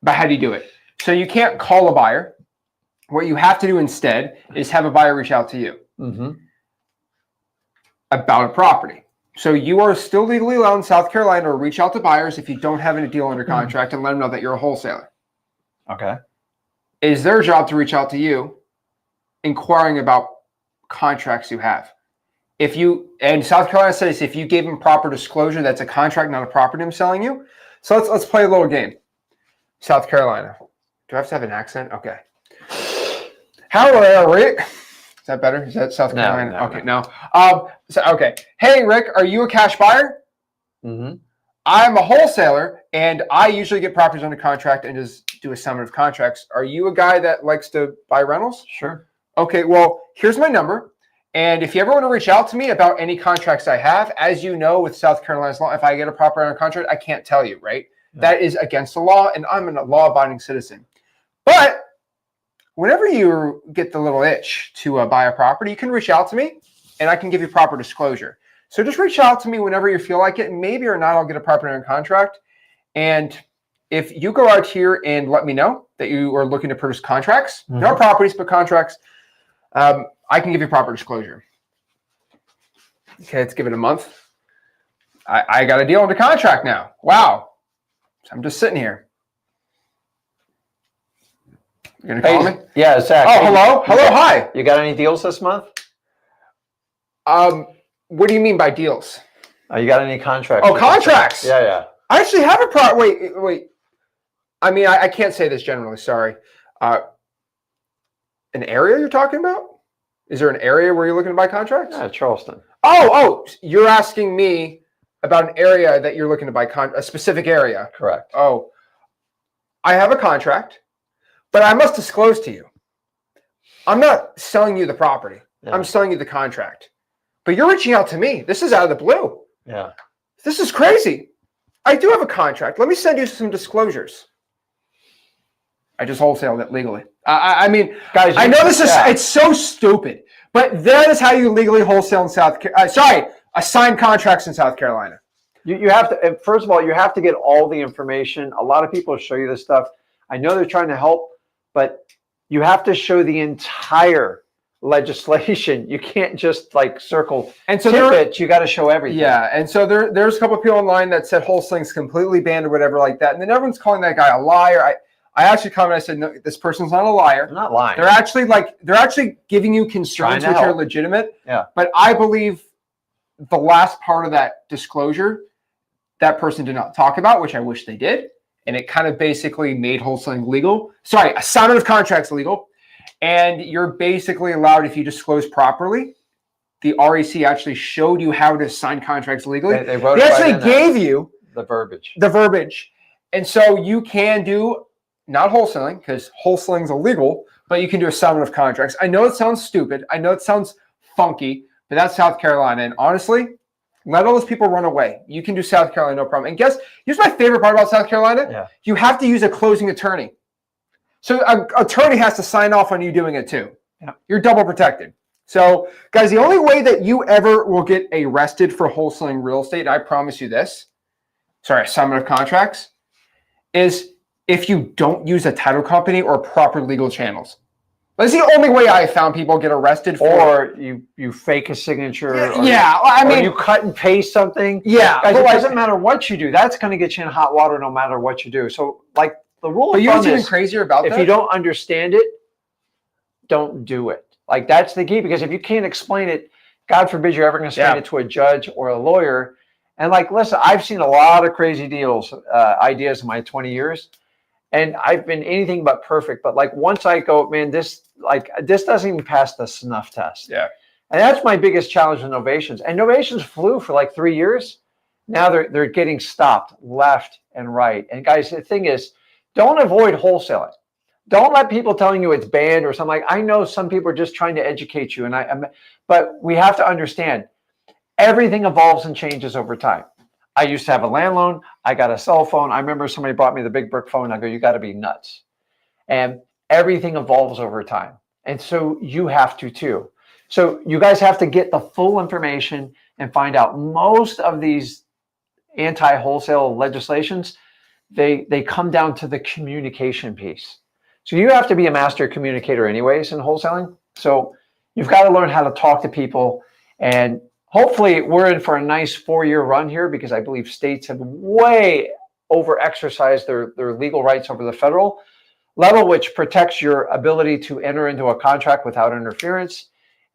But how do you do it? So you can't call a buyer. What you have to do instead is have a buyer reach out to you about a property. So you are still legally allowed in South Carolina to reach out to buyers if you don't have any deal under contract and let them know that you're a wholesaler. Okay. It is their job to reach out to you, inquiring about contracts you have. And South Carolina says if you gave them proper disclosure, that's a contract, not a property I'm selling you. So let's play a little game. South Carolina. Do I have to have an accent? Okay. Hello, Rick. Is that better? Is that South Carolina? No, okay, no. Okay. Hey, Rick, are you a cash buyer? I'm a wholesaler, and I usually get properties under contract and just do assignment of contracts. Are you a guy that likes to buy rentals? Sure. Okay, well, here's my number. And if you ever want to reach out to me about any contracts I have, as you know, with South Carolina's law, if I get a property under contract, I can't tell you, right? Yeah. That is against the law, and I'm a law-abiding citizen. But whenever you get the little itch to buy a property, you can reach out to me, and I can give you proper disclosure. So just reach out to me whenever you feel like it. Maybe or not, I'll get a property under contract. And if you go out here and let me know that you are looking to purchase contracts, not properties, but contracts, I can give you proper disclosure. Okay, let's give it a month. I got a deal under contract now. Wow. So I'm just sitting here. You're going to call me? Yeah, Zach. Oh, hello? Hello, hi. You got any deals this month? What do you mean by deals? You got any contracts? Oh, contracts. Yeah. I actually have a wait. I mean, I can't say this generally. Sorry. An area you're talking about? Is there an area where you're looking to buy contracts? Yeah, Charleston. Oh, you're asking me about an area that you're looking to buy a specific area. Correct. Oh, I have a contract, but I must disclose to you, I'm not selling you the property. Yeah. I'm selling you the contract. But you're reaching out to me. This is out of the blue. Yeah. This is crazy. I do have a contract. Let me send you some disclosures. I just wholesaled it legally. I mean, guys, I know this is, it's so stupid, but that is how you legally wholesale in South Carolina. Assign contracts in South Carolina. You have to, first of all, you have to get all the information. A lot of people show you this stuff. I know they're trying to help, but you have to show the entire legislation. You can't just like circle and so tidbits. You got to show everything. Yeah, and so there's a couple of people online that said wholesaling's completely banned or whatever like that, and then everyone's calling that guy a liar. I actually commented. I said, no, this person's not a liar. I'm not lying. They're actually giving you concerns which are legitimate. Yeah. But I believe the last part of that disclosure that person did not talk about, which I wish they did. And it kind of basically made wholesaling legal. Sorry, assignment of contracts legal. And you're basically allowed, if you disclose properly, the REC actually showed you how to sign contracts legally. They wrote They it actually right in gave you the verbiage. the verbiage. And so you can do, not wholesaling, because wholesaling is illegal, but you can do assignment of contracts. I know it sounds stupid. I know it sounds funky, but that's South Carolina. And honestly, let all those people run away. You can do South Carolina, no problem. And here's my favorite part about South Carolina. Yeah. You have to use a closing attorney. So an attorney has to sign off on you doing it too. Yeah. You're double protected. So guys, the only way that you ever will get arrested for wholesaling real estate, I promise you this, assignment of contracts, is if you don't use a title company or proper legal channels. That's the only way I found people get arrested for. Or you fake a signature. Or you cut and paste something. Yeah. Guys, it doesn't matter what you do. That's going to get you in hot water no matter what you do. So like the rule of thumb thumb is, even crazier about that? If you don't understand it, don't do it. Like that's the key, because if you can't explain it, God forbid you're ever going to explain it to a judge or a lawyer. And like, listen, I've seen a lot of crazy ideas in my 20 years. And I've been anything but perfect. But like once I go, man, this doesn't even pass the snuff test. Yeah. And that's my biggest challenge with novations. And novations flew for like 3 years. Now they're getting stopped left and right. And guys, the thing is, don't avoid wholesaling. Don't let people telling you it's banned or something. Like, I know some people are just trying to educate you. But we have to understand everything evolves and changes over time. I used to have a land loan. I got a cell phone. I remember somebody brought me the big brick phone. I go, you got to be nuts. And everything evolves over time. And so you have to too. So you guys have to get the full information and find out. Most of these anti-wholesale legislations, they come down to the communication piece. So you have to be a master communicator anyways in wholesaling. So you've got to learn how to talk to people. And hopefully we're in for a nice 4-year run here, because I believe states have way over-exercised their legal rights over the federal level, which protects your ability to enter into a contract without interference.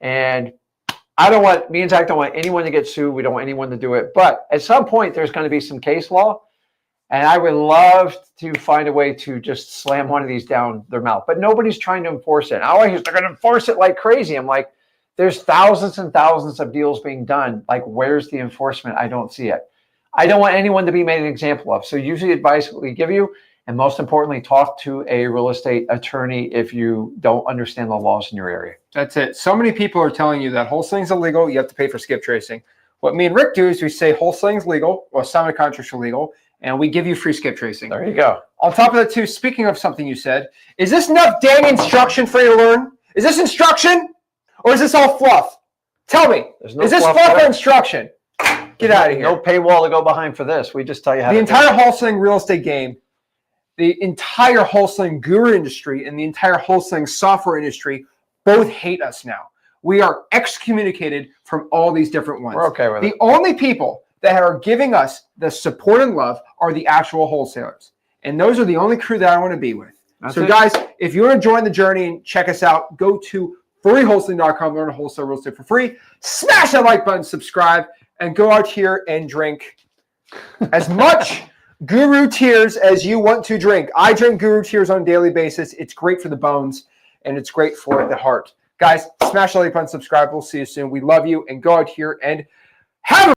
And me and Zach don't want anyone to get sued. We don't want anyone to do it. But at some point, there's going to be some case law. And I would love to find a way to just slam one of these down their mouth. But nobody's trying to enforce it. I hear they're going to enforce it like crazy. I'm like, there's thousands and thousands of deals being done. Like, where's the enforcement? I don't see it. I don't want anyone to be made an example of. So use the advice we give you. And most importantly, talk to a real estate attorney if you don't understand the laws in your area. That's it. So many people are telling you that wholesaling is illegal. You have to pay for skip tracing. What me and Rick do is we say wholesaling is legal, or assignment of contracts are legal, and we give you free skip tracing. There you go. On top of that too, speaking of something you said, is this enough dang instruction for you to learn? Is this instruction? Or is this all fluff? Tell me. Is this fluff or instruction? Get out of here. No paywall to go behind for this. We just tell you how to do it. The entire wholesaling real estate game, the entire wholesaling guru industry, and the entire wholesaling software industry both hate us now. We are excommunicated from all these different ones. We're okay with it. The only people that are giving us the support and love are the actual wholesalers. And those are the only crew that I want to be with. So guys, if you want to join the journey and check us out, go to freewholesaling.com, learn to wholesale real estate for free. Smash that like button, subscribe, and go out here and drink as much Guru Tears as you want to drink. I drink Guru Tears on a daily basis. It's great for the bones, and it's great for the heart. Guys, smash the like button, subscribe. We'll see you soon. We love you, and go out here and have a